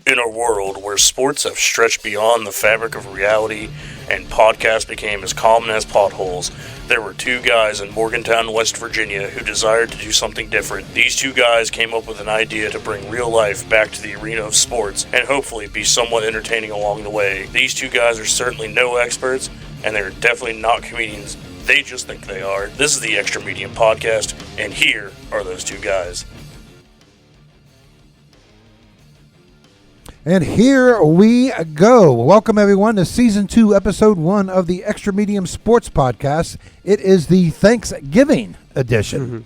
In a world where sports have stretched beyond the fabric of reality and podcasts became as common as potholes, there were two guys in Morgantown, West Virginia who desired to do something different. These two guys came up with an idea to bring real life back to the arena of sports and hopefully be somewhat entertaining along the way. These two guys are certainly no experts, and they're definitely not comedians. They just think they are. This is the Extra Medium Podcast, and here are those two guys. And here we go. Welcome, everyone, to Season 2, Episode 1 of the Extra Medium Sports Podcast. It is the Thanksgiving edition.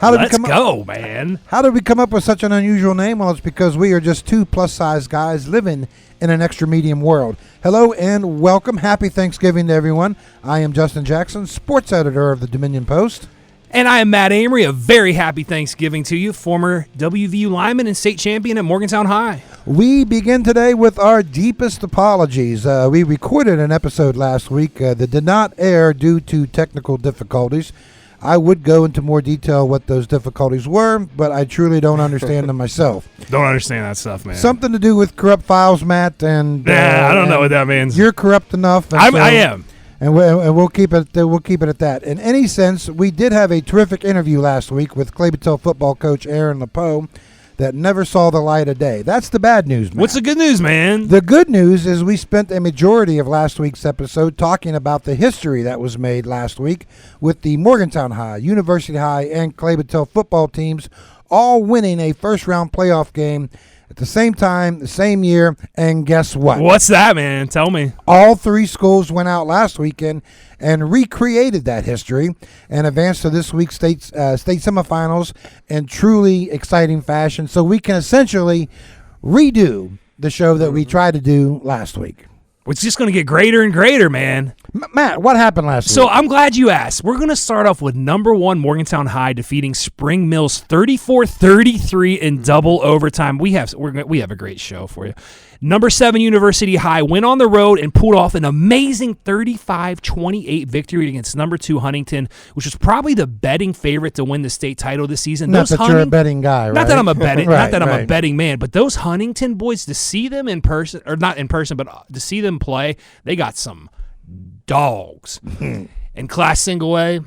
Let's go, man. How did we come up with such an unusual name? Well, it's because we are just two plus-size guys living in an extra medium world. Hello and welcome. Happy Thanksgiving to everyone. I am Justin Jackson, sports editor of the Dominion Post. And I am Matt Amory. A very happy Thanksgiving to you, former WVU lineman and state champion at Morgantown High. We begin today with our deepest apologies. We recorded an episode last week that did not air due to technical difficulties. I would go into more detail what those difficulties were, but I truly don't understand them myself. Don't understand that stuff, man. Something to do with corrupt files, Matt, and I don't know what that means. You're corrupt enough. I am. And we'll keep it. We'll keep it at that. In any sense, we did have a terrific interview last week with Clay-Battelle football coach Aaron LePeau that never saw the light of day. That's the bad news, man. What's the good news, man? The good news is we spent a majority of last week's episode talking about the history that was made last week with the Morgantown High, University High, and Clay-Battelle football teams all winning a first-round playoff game at the same time, the same year, and guess what? What's that, man? Tell me. All three schools went out last weekend and recreated that history and advanced to this week's state semifinals in truly exciting fashion. So we can essentially redo the show that we tried to do last week. It's just going to get greater and greater, man. Matt, what happened last week? So I'm glad you asked. We're going to start off with number 1 Morgantown High defeating Spring Mills 34-33 in double overtime. We have a great show for you. Number 7 University High went on the road and pulled off an amazing 35-28 victory against number 2 Huntington, which was probably the betting favorite to win the state title this season. Not that you're a betting guy, right? Not that I'm a betting, right, not that I'm right. a betting man, but those Huntington boys, to see them in person, or not in person, but to see them play, they got some dogs. In Class Single A,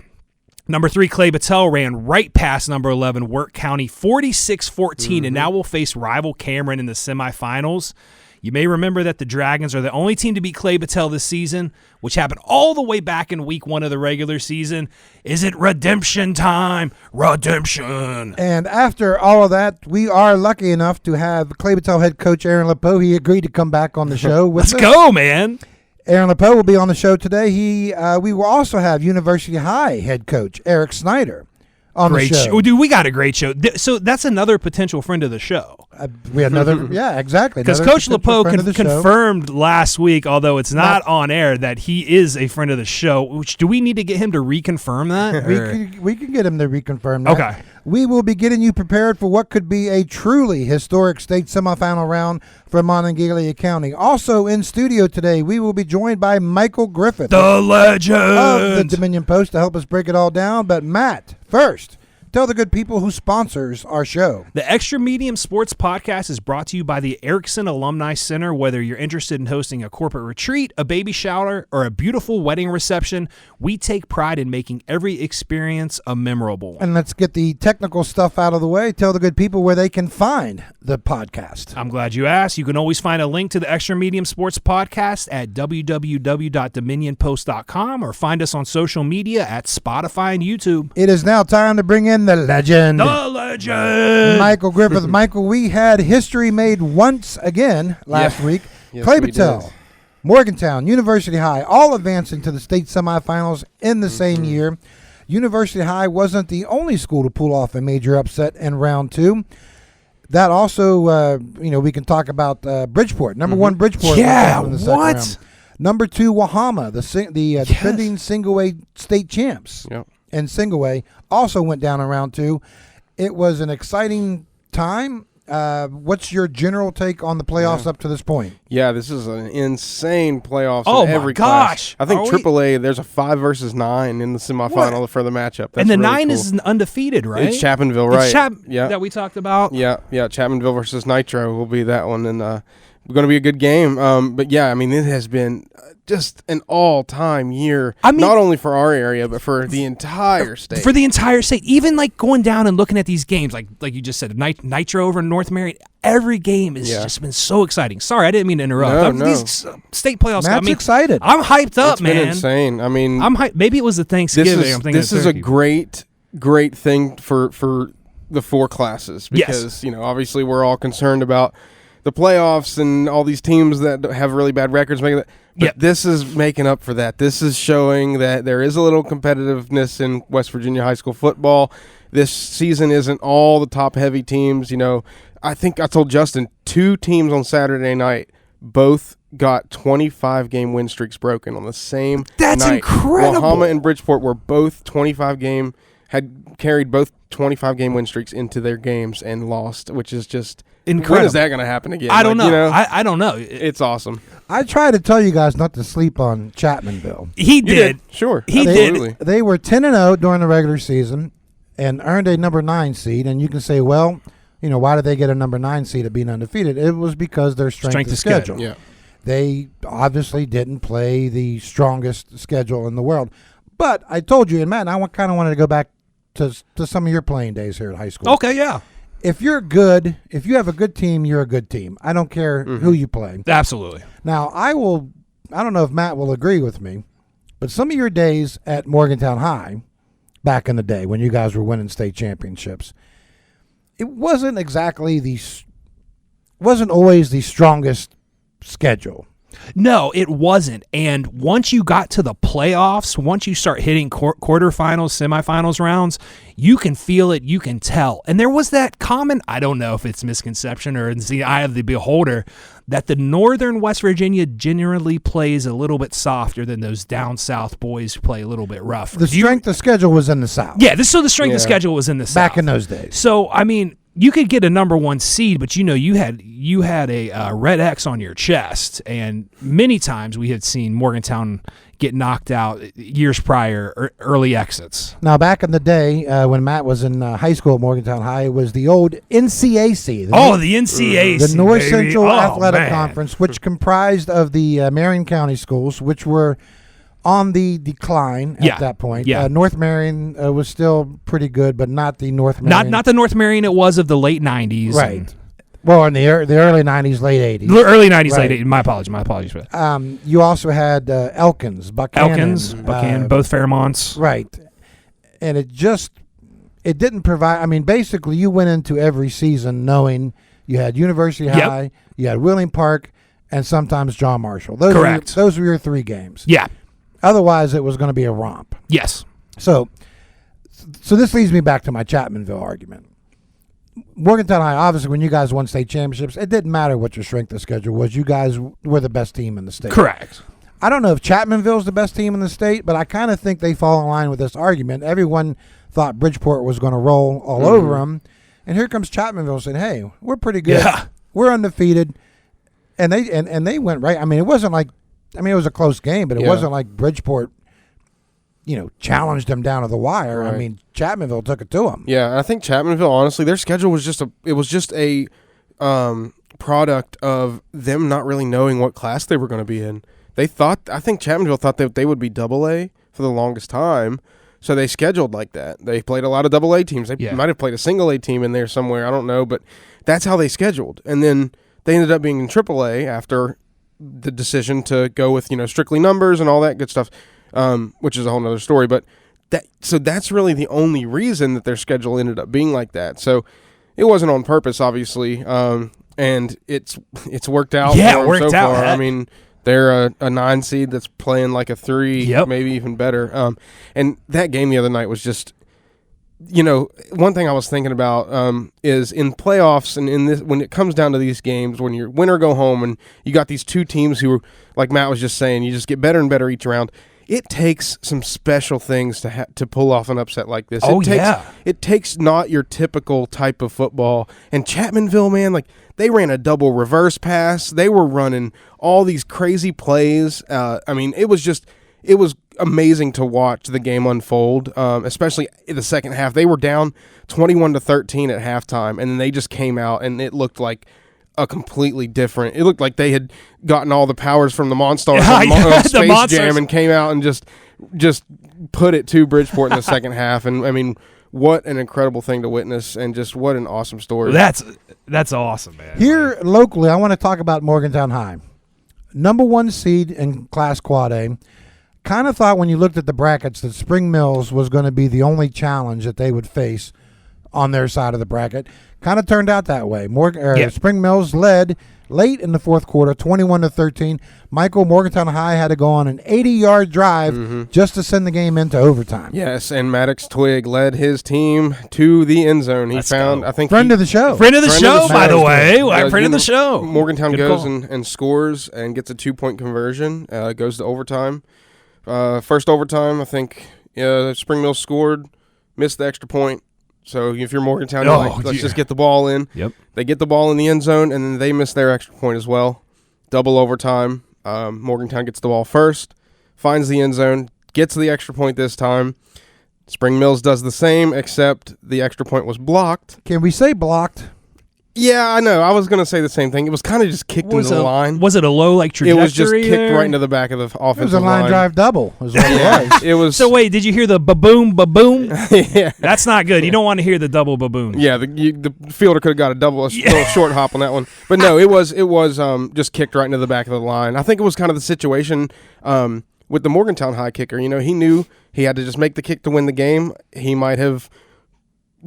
number 3 Clay-Battelle ran right past number 11 Wirt County 46-14, and now will face rival Cameron in the semifinals. You may remember that the Dragons are the only team to beat Clay-Battelle this season, which happened all the way back in week 1 of the regular season. Is it redemption time? Redemption. And after all of that, we are lucky enough to have Clay-Battelle head coach Aaron LePeau. He agreed to come back on the show with us. Let's go, man. Aaron LePeau will be on the show today. We will also have University High head coach Eric Snyder on Great the show. Dude, we got a great show. So that's another potential friend of the show. We had another, yeah, exactly. Because Coach LePeau confirmed last week, although it's not on air, that he is a friend of the show. Which, do we need to get him to reconfirm that? We can get him to reconfirm that. Okay. We will be getting you prepared for what could be a truly historic state semifinal round for Monongalia County. Also in studio today, we will be joined by Michael Griffith, the legend of the Dominion Post, to help us break it all down. But Matt, first, tell the good people who sponsors our show. The Extra Medium Sports Podcast is brought to you by the Erickson Alumni Center. Whether you're interested in hosting a corporate retreat, a baby shower, or a beautiful wedding reception, we take pride in making every experience a memorable. And let's get the technical stuff out of the way. Tell the good people where they can find the podcast. I'm glad you asked. You can always find a link to the Extra Medium Sports Podcast at www.dominionpost.com or find us on social media at Spotify and YouTube. It is now time to bring in the legend. Michael Griffith. Michael, we had history made once again last week. Yes, Clay-Battelle, Morgantown, University High, all advancing to the state semifinals in the same year. University High wasn't the only school to pull off a major upset in round 2. That also, we can talk about Bridgeport. Number 1 Bridgeport. Yeah, in the second what? round. Number 2 Wahama, the defending single A state champs. Yep. And single A also went down in round 2. It was an exciting time. What's your general take on the playoffs up to this point? Yeah, this is an insane playoffs Oh, in my every gosh. class. I think Are we- AAA, there's a 5 versus 9 in the semifinal for the matchup. That's and the really 9 cool. is undefeated, right? It's Chapmanville, right? It's yeah. that we talked about. Yeah, Chapmanville versus Nitro will be that one, and going to be a good game. But yeah, I mean, it has been just an all-time year. I mean, not only for our area, but for the entire state. For the entire state, even like going down and looking at these games, like you just said, Nitro over in North Marion. Every game has just been so exciting. Sorry, I didn't mean to interrupt. No. These state playoffs got Matt's me excited. I'm hyped up, It's man. been insane. I mean, I'm hyped. Maybe it was the Thanksgiving. I'm thinking this is a turkey. great thing for the 4 classes because obviously we're all concerned about the playoffs and all these teams that have really bad records making that. But this is making up for that. This is showing that there is a little competitiveness in West Virginia high school football. This season isn't all the top-heavy teams. I think I told Justin 2 teams on Saturday night both got 25-game win streaks broken on the same That's night. incredible. Wahama and Bridgeport were both 25-game, had carried both 25-game win streaks into their games and lost, which is just incredible. When is that going to happen again? I don't know. I I don't know. it's awesome. I try to tell you guys not to sleep on Chapmanville. He You did. Sure. He did. Absolutely. They were 10-0 during the regular season and earned a number 9 seed. And you can say, well, why did they get a number 9 seed of being undefeated? It was because their strength of schedule. Yeah. They obviously didn't play the strongest schedule in the world. But I told you, and Matt, I kind of wanted to go back to some of your playing days here at high school. Okay, yeah. If you're good, if you have a good team, you're a good team. I don't care who you play. Absolutely. Now, I don't know if Matt will agree with me, but some of your days at Morgantown High, back in the day when you guys were winning state championships, it wasn't always the strongest schedule. No, it wasn't. And once you got to the playoffs, once you start hitting quarterfinals, semifinals rounds, you can feel it, you can tell. And there was that common, I don't know if it's misconception or it's the eye of the beholder, that the northern West Virginia generally plays a little bit softer than those down south boys who play a little bit rough. The strength of schedule was in the South. Yeah, so the strength of schedule was in the South. Back in those days. So, I mean, you could get a number 1 seed, but you had a red X on your chest, and many times we had seen Morgantown get knocked out years prior, early exits. Now, back in the day when Matt was in high school at Morgantown High, it was the old NCAC. The NCAC, the North baby. Central Athletic Man. Conference, which comprised of the Marion County schools, which were on the decline at that point. Yeah. North Marion was still pretty good, but not the North Marion. Not the North Marion it was of the late 90s. Right. Well, in the early 90s, late 80s. Early 90s, Right. late 80s. My apologies for that. You also had Elkins, Buchanan. Buchanan, both Fairmonts. Right. And it didn't provide, I mean, basically you went into every season knowing you had University High, you had Wheeling Park, and sometimes John Marshall. Correct. Those were your 3 games. Yeah. Otherwise, it was going to be a romp. Yes. So this leads me back to my Chapmanville argument. Morgantown High, obviously, when you guys won state championships, it didn't matter what your strength of schedule was. You guys were the best team in the state. Correct. I don't know if Chapmanville's the best team in the state, but I kind of think they fall in line with this argument. Everyone thought Bridgeport was going to roll all over them, and here comes Chapmanville saying, "Hey, we're pretty good. Yeah. We're undefeated," and they went right. I mean, it wasn't like, it was a close game, but it wasn't like Bridgeport, challenged them down to the wire. Right. I mean, Chapmanville took it to them. Yeah, and I think Chapmanville, honestly, their schedule was just a product of them not really knowing what class they were going to be in. I think Chapmanville thought that they would be AA for the longest time, so they scheduled like that. They played a lot of AA teams. They might have played a single A team in there somewhere, I don't know, but that's how they scheduled. And then they ended up being in AAA after the decision to go with, strictly numbers and all that good stuff, which is a whole nother story. But that's really the only reason that their schedule ended up being like that. So it wasn't on purpose, obviously, and it's worked out for them worked so out. far. I mean, they're a 9 seed that's playing like a 3, maybe even better. And that game the other night was just, one thing I was thinking about is in playoffs and in this, when it comes down to these games, when you're win or go home, and you got these 2 teams who, like Matt was just saying, you just get better and better each round. it takes some special things to pull off an upset like this. Oh, It takes not your typical type of football. And Chapmanville, man, like they ran a double reverse pass. They were running all these crazy plays. I mean, it was amazing to watch the game unfold, especially in the second half. They were down 21-13 at halftime, and then they just came out, and it looked like a completely different. It looked like they had gotten all the powers from the Monstars on Space Jam and came out and just put it to Bridgeport in the second half. And I mean, what an incredible thing to witness, and just what an awesome story. That's awesome, man. Here locally, I want to talk about Morgantown High, number 1 seed in Class Quad A. Kind of thought when you looked at the brackets that Spring Mills was going to be the only challenge that they would face on their side of the bracket. Kind of turned out that way. Spring Mills led late in the fourth quarter, 21-13. Morgantown High had to go on an 80-yard drive just to send the game into overtime. Yes, and Maddox Twig led his team to the end zone. He found, I think, friend of the show, by the way, friend of the show. Morgantown goes and scores and gets a 2-point conversion. Goes to overtime. First overtime, I think Spring Mills scored, missed the extra point. So if you're Morgantown, you're like, let's just get the ball in. Yep. They get the ball in the end zone, and then they miss their extra point as well. Double overtime. Morgantown gets the ball first, finds the end zone, gets the extra point this time. Spring Mills does the same, except the extra point was blocked. Can we say blocked? Yeah, I know. I was going to say the same thing. It was kind of just kicked into the line. Was it a low trajectory? It was just kicked right into the back of the offensive line. It was a line drive double. Is what it was. It was. So wait, did you hear the ba-boom, ba-boom? Yeah. That's not good. You don't want to hear the double ba-boom. Yeah, the fielder could have got a little short hop on that one. But no, it was just kicked right into the back of the line. I think it was kind of the situation with the Morgantown High kicker. You know, he knew he had to just make the kick to win the game. He might have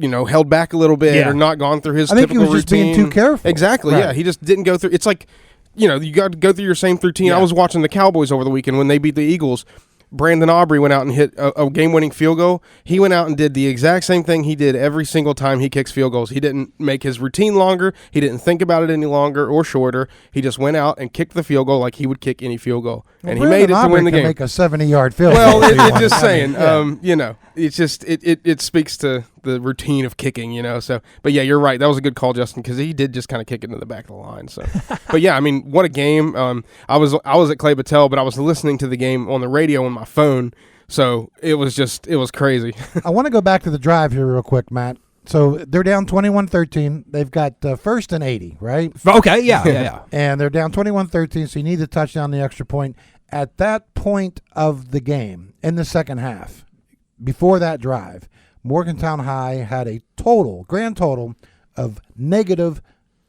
held back a little bit or not gone through his typical routine. I think he was just being too careful. Exactly, right. Yeah. He just didn't go through. It's like, you got to go through your same routine. Yeah. I was watching the Cowboys over the weekend when they beat the Eagles. Brandon Aubrey went out and hit a game-winning field goal. He went out and did the exact same thing he did every single time he kicks field goals. He didn't make his routine longer. He didn't think about it any longer or shorter. He just went out and kicked the field goal like he would kick any field goal, and he made it to win the game. Make a 70-yard field goal. Well, it's just saying. It's just it speaks to the routine of kicking. So, but yeah, you're right. That was a good call, Justin, because he did just kind of kick it into the back of the line. So, but yeah, I mean, what a game. I was at Clay Battelle, but I was listening to the game on the radio on my phone. So it was crazy. I want to go back to the drive here real quick, Matt. So they're down 21-13. They've got first and 80, right? Okay, yeah. And they're down 21-13, so you need to touch down the extra point. At that point of the game, in the second half, before that drive, Morgantown High had a grand total of negative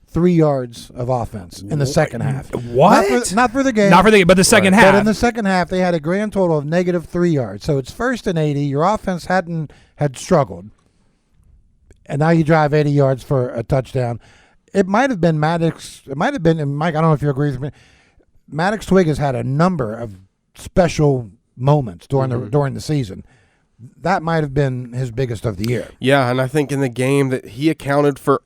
3 yards of offense in the second half. What? Not for the game. Not for the game, but the second half. But in the second half, they had a grand total of negative 3 yards. So it's first and 80. Your offense had struggled. And now you drive 80 yards for a touchdown. It might have been Maddox. It might have been, and Mike, I don't know if you agree with me. Maddox Twig has had a number of special moments during the season. That might have been his biggest of the year. Yeah, and I think in the game that he accounted for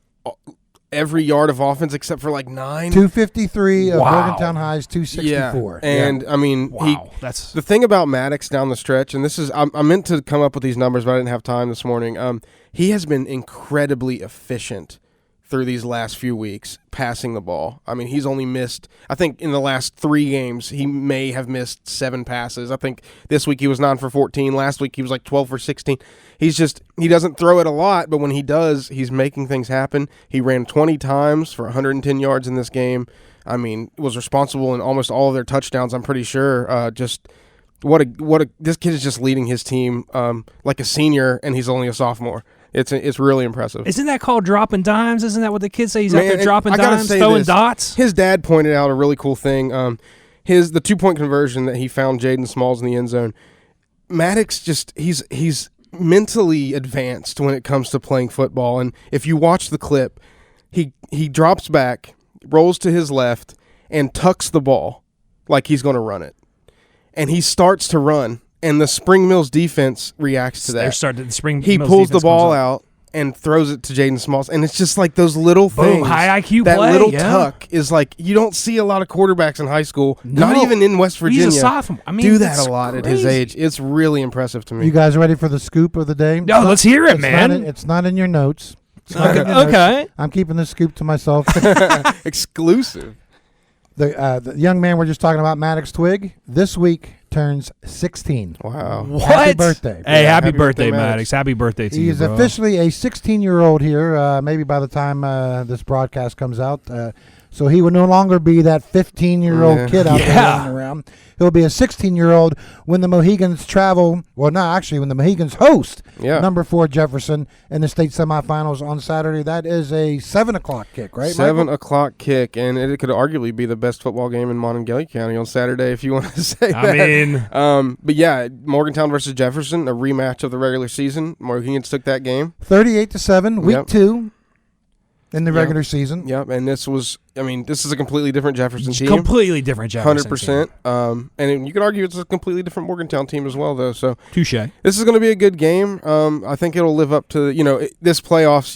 every yard of offense except for 9. 253 of Morgantown High's 264. Yeah. And I mean, that's the thing about Maddox down the stretch, and this is I meant to come up with these numbers, but I didn't have time this morning. He has been incredibly efficient through these last few weeks passing the ball. I mean, he's only missed, I think in the last 3 games, he may have missed 7 passes. I think this week he was 9 for 14. Last week he was 12 for 16. He doesn't throw it a lot, but when he does, he's making things happen. He ran 20 times for 110 yards in this game. I mean, was responsible in almost all of their touchdowns, I'm pretty sure. This kid is just leading his team like a senior, and he's only a sophomore. It's really impressive. Isn't that called dropping dimes? Isn't that what the kids say? He's out there dropping dimes, throwing dots? His dad pointed out a really cool thing. The 2-point conversion that he found Jaden Smalls in the end zone. Maddox he's mentally advanced when it comes to playing football. And if you watch the clip, he drops back, rolls to his left, and tucks the ball like he's going to run it. And he starts to run. And the Spring Mills defense reacts to that. He pulls the ball out, and throws it to Jaden Smalls, and it's just like those little Boom, things. high IQ that play, little yeah. tuck is like you don't see a lot of quarterbacks in high school, No. not even in West Virginia. He's a sophomore. I mean, do that it's a lot at his crazy. age. It's really impressive to me. You guys ready for the scoop of the day? No, let's hear it, man. It's not in your notes. It's not in your notes. Okay. I'm keeping the scoop to myself. Exclusive. The young man we're just talking about, Maddox Twig, this week turns 16. Wow. What? Happy birthday. Hey, Yeah, happy happy birthday, birthday, Maddox. Maddox. Happy birthday to He you, is bro. officially a 16-year-old here, maybe by the time this broadcast comes out. So he will no longer be that 15-year-old Yeah. kid out there Yeah. running around. He'll be a 16-year-old when the Mohegans travel. Well, no, actually, when the Mohegans host Yeah. number 4 Jefferson in the state semifinals on Saturday. That is a 7 o'clock kick, right, 7 Michael? o'clock kick, and it could arguably be the best football game in Monongalia County on Saturday if you want to say that. I mean, But yeah, Morgantown versus Jefferson, a rematch of the regular season. Mohegans took that game. 38-7, week Yep. 2 in the Yep. regular season. Yep, and this is a completely different Jefferson team. completely different Jefferson. 100%. And you could argue it's a completely different Morgantown team as well, though. So Touche. this is going to be a good game. I think it'll live up to this playoffs.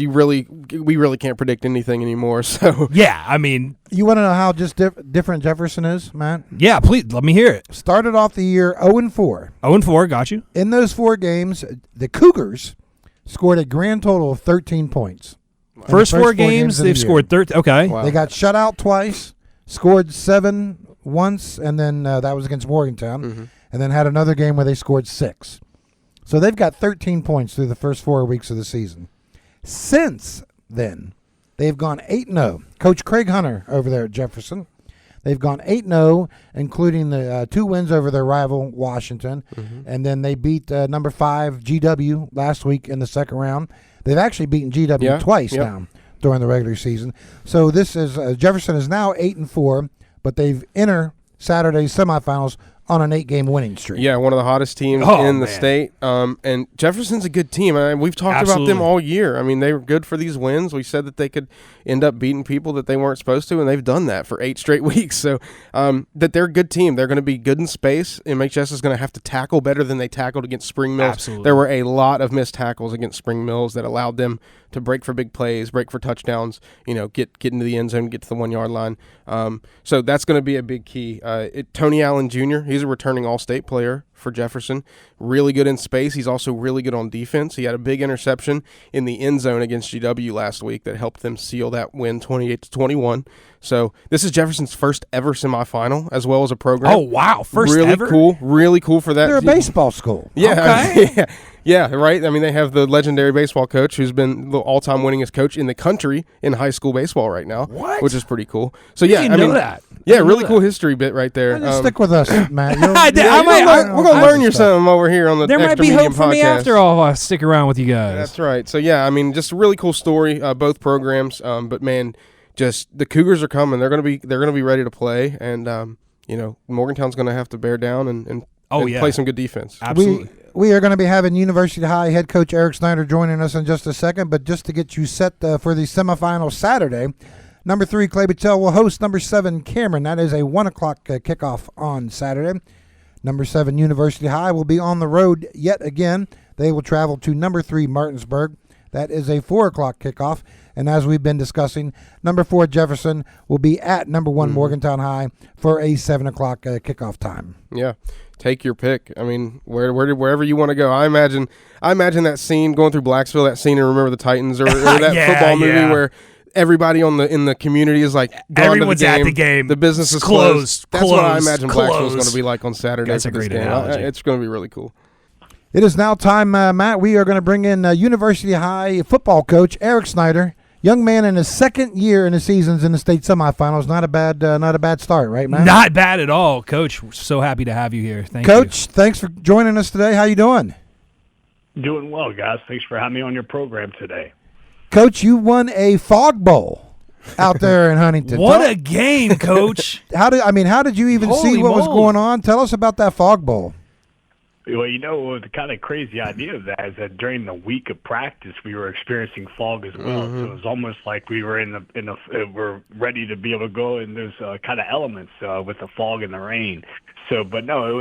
We really can't predict anything anymore. So Yeah, I mean, You want to know how just different Jefferson is, Matt? yeah, please, let me hear it. Started off the year 0-4. 0-4, got you. In those 4 games, the Cougars scored a grand total of 13 points. In the First 4 of games, the they've year. scored 13. Okay. Wow. They got shut out twice, scored 7 once, and then that was against Morgantown, Mm-hmm. and then had another game where they scored 6. So they've got 13 points through the first 4 weeks of the season. Since then, they've gone 8-0. Coach Craig Hunter over there at Jefferson. They've gone 8-0, including the 2 wins over their rival, Washington. Mm-hmm. And then they beat number 5, GW, last week in the second round. They've actually beaten GW twice now during the regular season. So this is Jefferson is now 8-4, but they've entered Saturday's semifinals on an 8-game winning streak. Yeah, one of the hottest teams Oh, in the man. state. And Jefferson's a good team. We've talked about them Absolutely. all year. I mean, they were good for these wins. We said that they could end up beating people that they weren't supposed to, and they've done that for 8 straight weeks. So that they're a good team. They're going to be good in space. MHS is going to have to tackle better than they tackled against Spring Mills. Absolutely. There were a lot of missed tackles against Spring Mills that allowed them to break for big plays, break for touchdowns, get into the end zone, get to the 1-yard line. So that's going to be a big key. Tony Allen Jr., he's a returning All-State player for Jefferson. Really good in space. He's also really good on defense. He had a big interception in the end zone against GW last week that helped them seal that win 28-21. So this is Jefferson's first ever semifinal as well as a program. Oh, wow. First really ever? cool. Really cool for that. They're a baseball school. Yeah, Okay. yeah, right. I mean, they have the legendary baseball coach who's been the all-time winningest coach in the country in high school baseball right now. What? Which is pretty cool. So yeah, didn't I mean, know that. yeah, Didn't really know cool that. history bit right there. Just stick with us, Matt. You'll- I did- you'll- I might- you'll We're gonna learn you stuff. something over here on the There might Extra be Medium hope for me podcast. after all. I stick around with you guys. That's right. So yeah, I mean, just a really cool story. Both programs, but man, just the Cougars are coming. They're gonna be ready to play, and Morgantown's gonna have to bear down and play some good defense. Absolutely. We are going to be having University High head coach Eric Snyder joining us in just a second, but just to get you set for the semifinals Saturday, number 3 Clay Battelle will host number 7 Cameron. That is a 1 o'clock kickoff on Saturday. Number 7 University High will be on the road yet again. They will travel to number 3 Martinsburg. That is a 4 o'clock kickoff. And as we've been discussing, number 4 Jefferson will be at number 1 Morgantown High for a 7 o'clock kickoff time. Yeah. Take your pick. I mean, wherever you want to go. I imagine that scene going through Blacksville, that scene in Remember the Titans, or that Yeah, football movie yeah. where everybody in the community is like gone Everyone's to the game. at the game. The business is It's closed. That's what I Closed. imagine Blacksville's going to Closed. be like on Saturday. That's for a this great game. analogy. It's going to be really cool. It is now time, Matt. We are going to bring in University High football coach Eric Snyder. Young man in his second year in the seasons in the state semifinals. Not a bad start, right, Matt? Not bad at all, Coach. We're so happy to have you here. Thank Coach, thanks for joining us today. How you doing? Doing well, guys. Thanks for having me on your program today. Coach, you won a fog bowl out there in you. Huntington. What a game, Coach. How did you even see Holy what was moly. going on? Tell us about that fog bowl. Well, the kind of crazy idea of that is that during the week of practice, we were experiencing fog as well. So it was almost like we were we're ready to be able to go in those kind of elements with the fog and the rain. So, but no,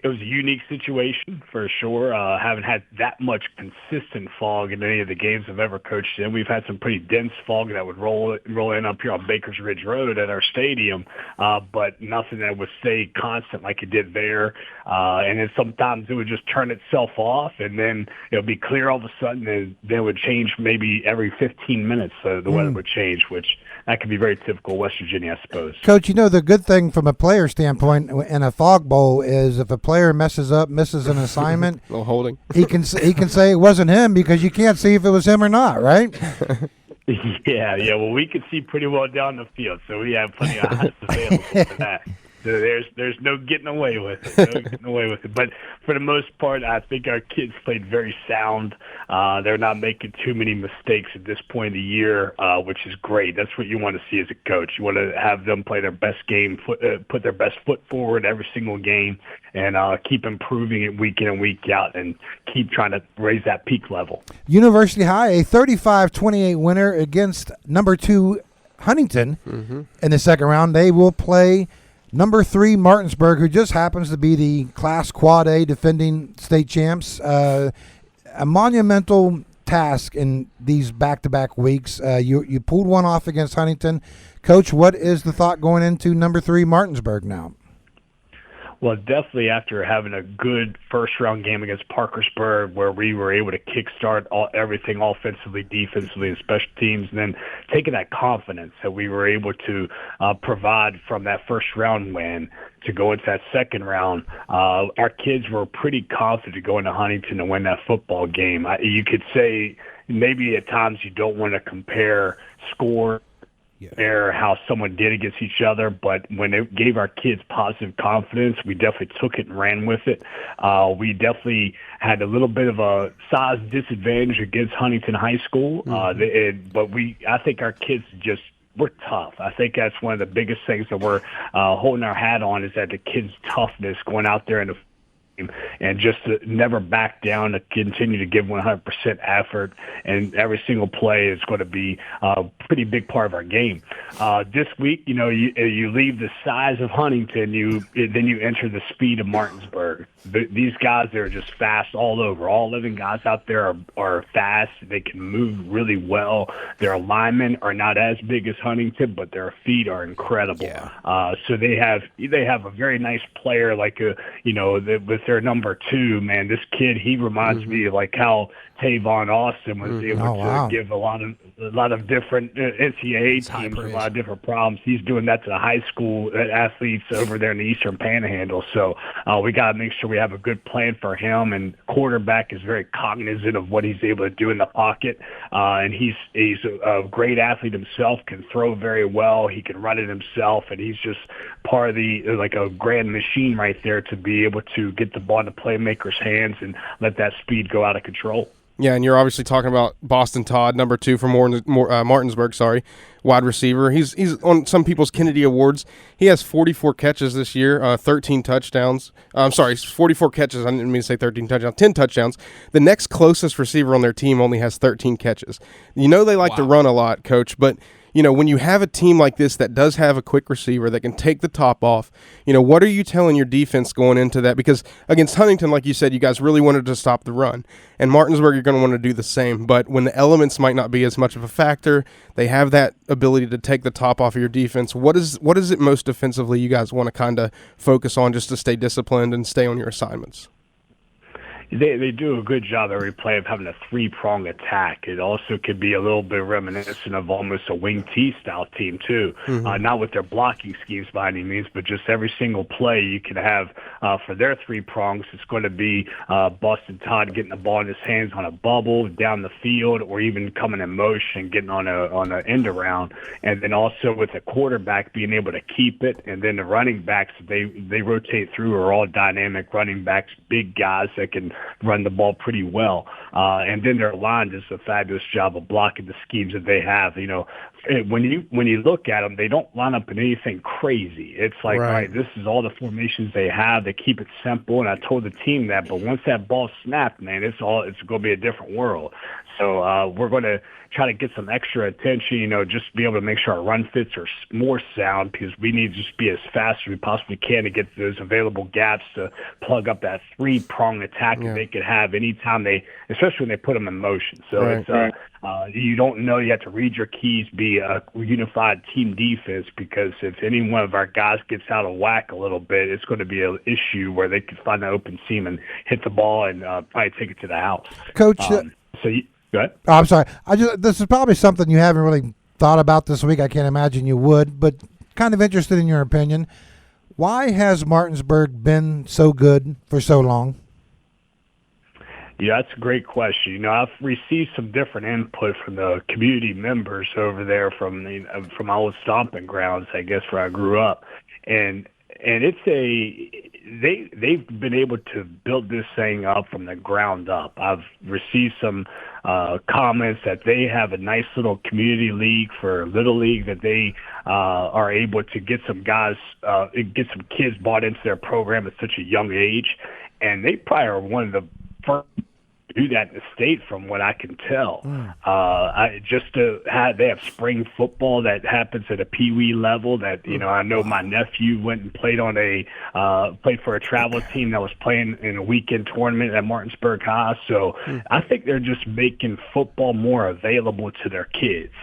it It was a unique situation for sure. Haven't had that much consistent fog in any of the games I've ever coached in. We've had some pretty dense fog that would roll in up here on Baker's Ridge Road at our stadium, but nothing that would stay constant like it did there. And then sometimes it would just turn itself off, and then it would be clear all of a sudden, and then it would change maybe every 15 minutes. The weather would change, which that could be very typical of West Virginia, I suppose. Coach, the good thing from a player standpoint in a fog bowl is if a player misses an assignment, no holding. he can say it wasn't him because you can't see if it was him or not, right? Yeah. Well, we could see pretty well down the field, so we have plenty of eyes available for that. So there's no getting away with it. But for the most part, I think our kids played very sound. They're not making too many mistakes at this point of the year, which is great. That's what you want to see as a coach. You want to have them play their best game, put their best foot forward every single game, and keep improving it week in and week out, and keep trying to raise that peak level. University High, a 35-28 winner against number 2 Huntington in the second round. They will play number 3 Martinsburg, who just happens to be the Class Quad A defending state champs. A monumental task in these back-to-back weeks. You pulled one off against Huntington. Coach, what is the thought going into number 3 Martinsburg now? Well, definitely after having a good first-round game against Parkersburg where we were able to kickstart everything offensively, defensively, and special teams, and then taking that confidence that we were able to provide from that first-round win to go into that second round, our kids were pretty confident to go into Huntington and win that football game. You could say maybe at times you don't want to compare score how someone did against each other, but when it gave our kids positive confidence, we definitely took it and ran with it. We definitely had a little bit of a size disadvantage against Huntington High School, but I think our kids we're tough. I think that's one of the biggest things that we're holding our hat on, is that the kids' toughness going out there in the and just to never back down, to continue to give 100% effort, and every single play is going to be a pretty big part of our game. This week, you leave the size of Huntington, then you enter the speed of Martinsburg. These guys, they're just fast all over. All 11 guys out there are fast. They can move really well. Their linemen are not as big as Huntington, but their feet are incredible. Yeah. So they have a very nice player with their number 2, man. This kid, he reminds me of like how Tavon Austin was able to give a lot of different NCAA teams a lot of different problems. He's doing that to the high school athletes over there in the Eastern Panhandle. So we got to make sure we have a good plan for him. And quarterback is very cognizant of what he's able to do in the pocket. And he's a great athlete himself, can throw very well. He can run it himself, and he's just part of a grand machine right there to be able to get the ball in the playmaker's hands and let that speed go out of control. Yeah, and you're obviously talking about Boston Todd, number 2 from Martinsburg, wide receiver. He's on some people's Kennedy Awards. He has 44 catches this year, 13 touchdowns. 44 catches. I didn't mean to say 13 touchdowns, 10 touchdowns. The next closest receiver on their team only has 13 catches. They like to run a lot, Coach, but when you have a team like this that does have a quick receiver that can take the top off, what are you telling your defense going into that? Because against Huntington, like you said, you guys really wanted to stop the run. And Martinsburg, you're going to want to do the same. But when the elements might not be as much of a factor, they have that ability to take the top off of your defense. What is it most defensively you guys want to kind of focus on just to stay disciplined and stay on your assignments? They do a good job every play of having a 3-prong attack. It also could be a little bit reminiscent of almost a wing T style team too. Not with their blocking schemes by any means, but just every single play you can have for their 3 prongs. It's going to be Boston Todd getting the ball in his hands on a bubble down the field, or even coming in motion, getting on an end around, and then also with the quarterback being able to keep it, and then the running backs they rotate through are all dynamic running backs, big guys that can run the ball pretty well. And then their line does a fabulous job of blocking the schemes that they have. When you look at them, they don't line up in anything crazy. It's like, all right, this is all the formations they have. They keep it simple, and I told the team that. But once that ball snapped, man, it's going to be a different world. So we're going to try to get some extra attention, just be able to make sure our run fits are more sound, because we need to just be as fast as we possibly can to get those available gaps to plug up that three-prong attack that they could have anytime especially when they put them in motion. So it's you don't know, you have to read your keys, be a unified team defense, because if any one of our guys gets out of whack a little bit, it's going to be an issue where they can find an open seam and hit the ball and probably take it to the house. Coach, Go ahead. Oh, I'm sorry. This is probably something you haven't really thought about this week. I can't imagine you would, but kind of interested in your opinion. Why has Martinsburg been so good for so long? Yeah, that's a great question. I've received some different input from the community members over there from my old stomping grounds, I guess, where I grew up, and it's they've been able to build this thing up from the ground up. I've received some comments that they have a nice little community league for Little League, that they are able to get some guys, get some kids bought into their program at such a young age, and they probably are one of the first to do that in the state, from what I can tell. They have spring football that happens at a peewee level. That I know my nephew went and played for a travel team that was playing in a weekend tournament at Martinsburg High. So I think they're just making football more available to their kids,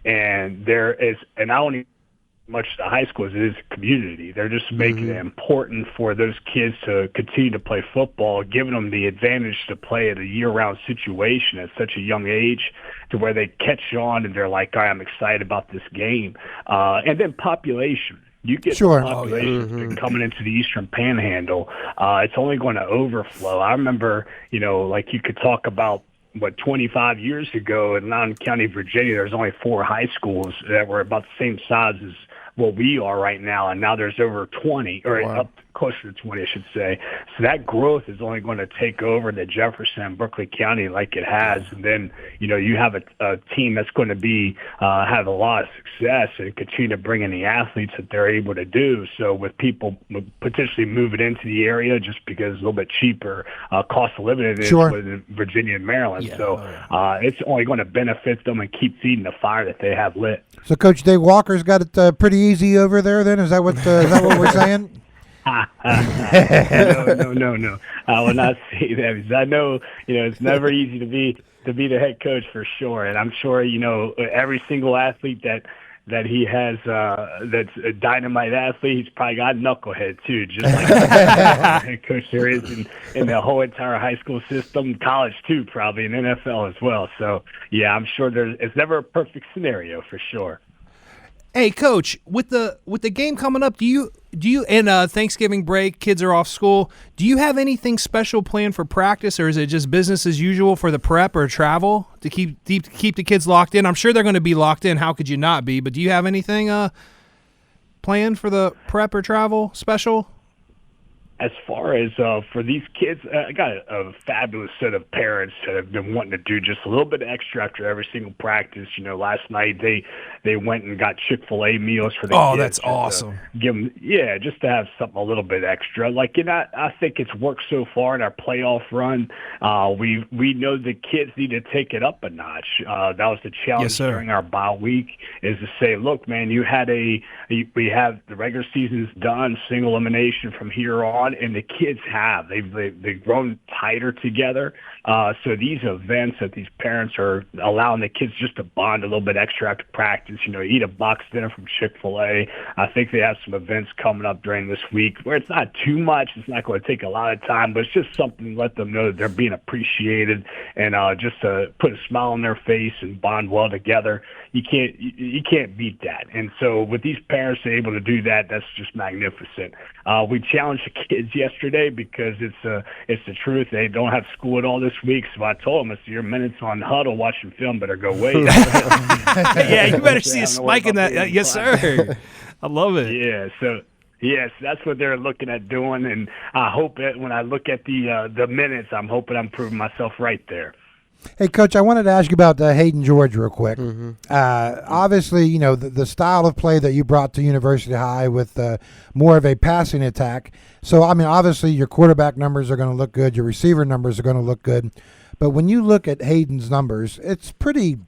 and I don't even much the high school as it is a community. They're just making it important for those kids to continue to play football, giving them the advantage to play at a year-round situation at such a young age, to where they catch on and they're like, all right, I'm excited about this game. And then population. You get population coming into the Eastern Panhandle, it's only going to overflow. I remember, like you could talk about 25 years ago in Loudoun County, Virginia, there was only 4 high schools that were about the same size as what we are right now, and now there's over 20, or up closer to 20, I should say. So that growth is only going to take over the Jefferson and Berkeley County like it has, and then you have a team that's going to have a lot of success and continue to bring in the athletes that they're able to do. So with people potentially moving into the area just because it's a little bit cheaper cost of living it is in Virginia and Maryland, it's only going to benefit them and keep feeding the fire that they have lit. So Coach Dave Walker's got it pretty easy over there. Then is that what we're saying? No. I will not say that, because I know it's never easy to be the head coach for sure, and I'm sure every single athlete that he has that's a dynamite athlete, he's probably got a knucklehead too, just like the head coach there is in the whole entire high school system, college too, probably, and NFL as well. So yeah, I'm sure it's never a perfect scenario for sure. Hey, Coach, with the game coming up, do you and Thanksgiving break, kids are off school, do you have anything special planned for practice, or is it just business as usual for the prep or travel to keep the kids locked in? I'm sure they're going to be locked in. How could you not be? But do you have anything planned for the prep or travel special? As far as for these kids, I got a fabulous set of parents that have been wanting to do just a little bit extra after every single practice. Last night they went and got Chick-fil-A meals for the kids. Oh, that's awesome. Give them, just to have something a little bit extra. I think it's worked so far in our playoff run. We know the kids need to take it up a notch. That was the challenge during our bye week, is to say, look, man, we have the regular season's done, single elimination from here on. And the kids they've grown tighter together. So these events that these parents are allowing the kids just to bond a little bit extra after practice, eat a box dinner from Chick-fil-A. I think they have some events coming up during this week where it's not too much. It's not going to take a lot of time, but it's just something to let them know that they're being appreciated, and just to put a smile on their face and bond well together. You can't beat that. And so with these parents able to do that, that's just magnificent. We challenged the kids yesterday because it's the truth. They don't have school at all this week, so I told them, it's your minutes on huddle watching film better go way. Yeah, you better see a spike in that. Yes, sir. I love it. Yeah, so yes, that's what they're looking at doing, and I hope that when I look at the minutes, I'm hoping I'm proving myself right there. Hey, Coach, I wanted to ask you about Hayden George real quick. Obviously, the style of play that you brought to University High with more of a passing attack. So, obviously your quarterback numbers are going to look good. Your receiver numbers are going to look good. But when you look at Hayden's numbers, it's pretty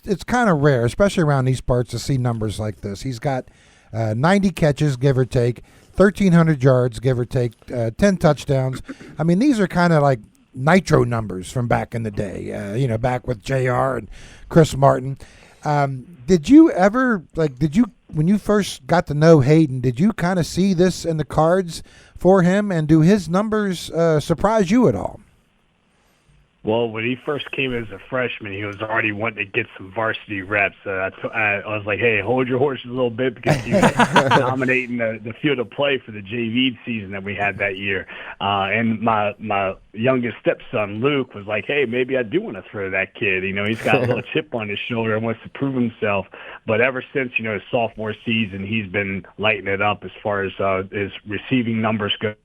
it's kind of rare, especially around these parts, to see numbers like this. He's got 90 catches, give or take, 1,300 yards, give or take, 10 touchdowns. I mean, these are kind of like nitro numbers from back in the day, back with JR and Chris Martin. Did you ever, when you first got to know Hayden, did you kind of see this in the cards for him, and do his numbers surprise you at all? Well, when he first came as a freshman, he was already wanting to get some varsity reps. I was like, hey, hold your horses a little bit, because he was dominating the field of play for the JV season that we had that year. And my youngest stepson, Luke, was like, hey, maybe I do want to throw that kid. He's got a little chip on his shoulder and wants to prove himself. But ever since, his sophomore season, he's been lighting it up as far as his receiving numbers go.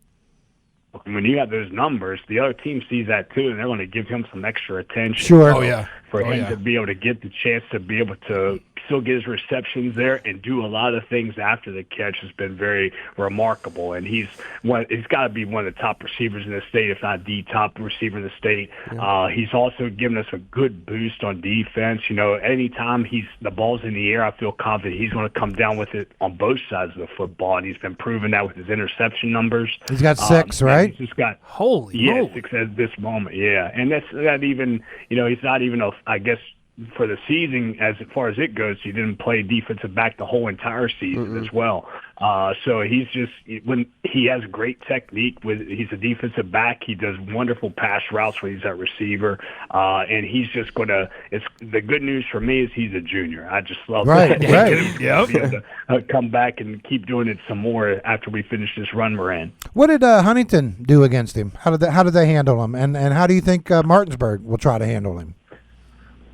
When you have those numbers, the other team sees that too, and they're going to give him some extra attention. Sure. Oh, yeah. For him to be able to get the chance to be able to still get his receptions there and do a lot of things after the catch has been very remarkable. And he's got to be one of the top receivers in the state, if not the top receiver in the state. Yeah. He's also given us a good boost on defense. Anytime the ball's in the air, I feel confident he's going to come down with it on both sides of the football, and he's been proving that with his interception numbers. He's got 6, right? He's just got moly. 6 at this moment. Yeah, and that's not even. He's not even I guess for the season, as far as it goes, he didn't play defensive back the whole entire season as well. So he's just, when he has great technique, he's a defensive back. He does wonderful pass routes when he's at receiver. And he's just going to, the good news for me is he's a junior. I just love that. Right. Yep. Be able to come back and keep doing it some more after we finish this run we're in. What did Huntington do against him? How did they handle him? And how do you think Martinsburg will try to handle him?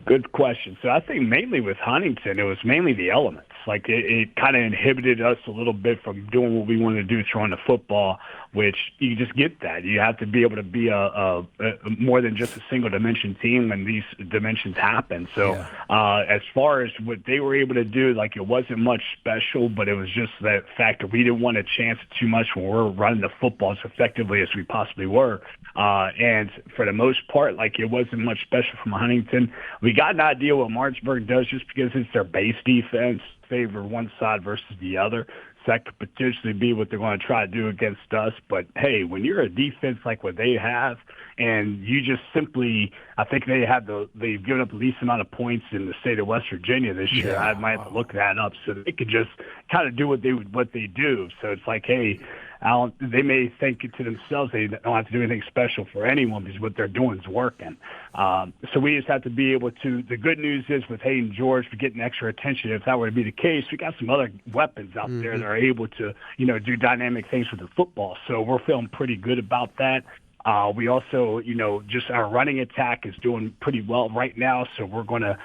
Good question. So I think mainly with Huntington, it was mainly the elements. Like it kind of inhibited us a little bit from doing what we wanted to do, throwing the football, which you just get that. You have to be able to be a more than just a single dimension team when these dimensions happen. So as far as what they were able to do, like it wasn't much special, but it was just that fact that we didn't want to chance it too much when we're running the football as effectively as we possibly were. And for the most part, like it wasn't much special from Huntington. We got an idea what Martinsburg does just because it's their base defense, favor one side versus the other. So that could potentially be what they're going to try to do against us. But, hey, when you're a defense like what they have, and you just simply, I think they've given up the least amount of points in the state of West Virginia this year. I might have to look that up. So they could just kind of do what they do. So it's like, hey, they may think to themselves they don't have to do anything special for anyone because what they're doing is working. So we just have to be able to. The good news is with Hayden George for getting extra attention. If that were to be the case, we got some other weapons out there that are able to, do dynamic things with the football. So we're feeling pretty good about that. We also, just our running attack is doing pretty well right now, so we're going to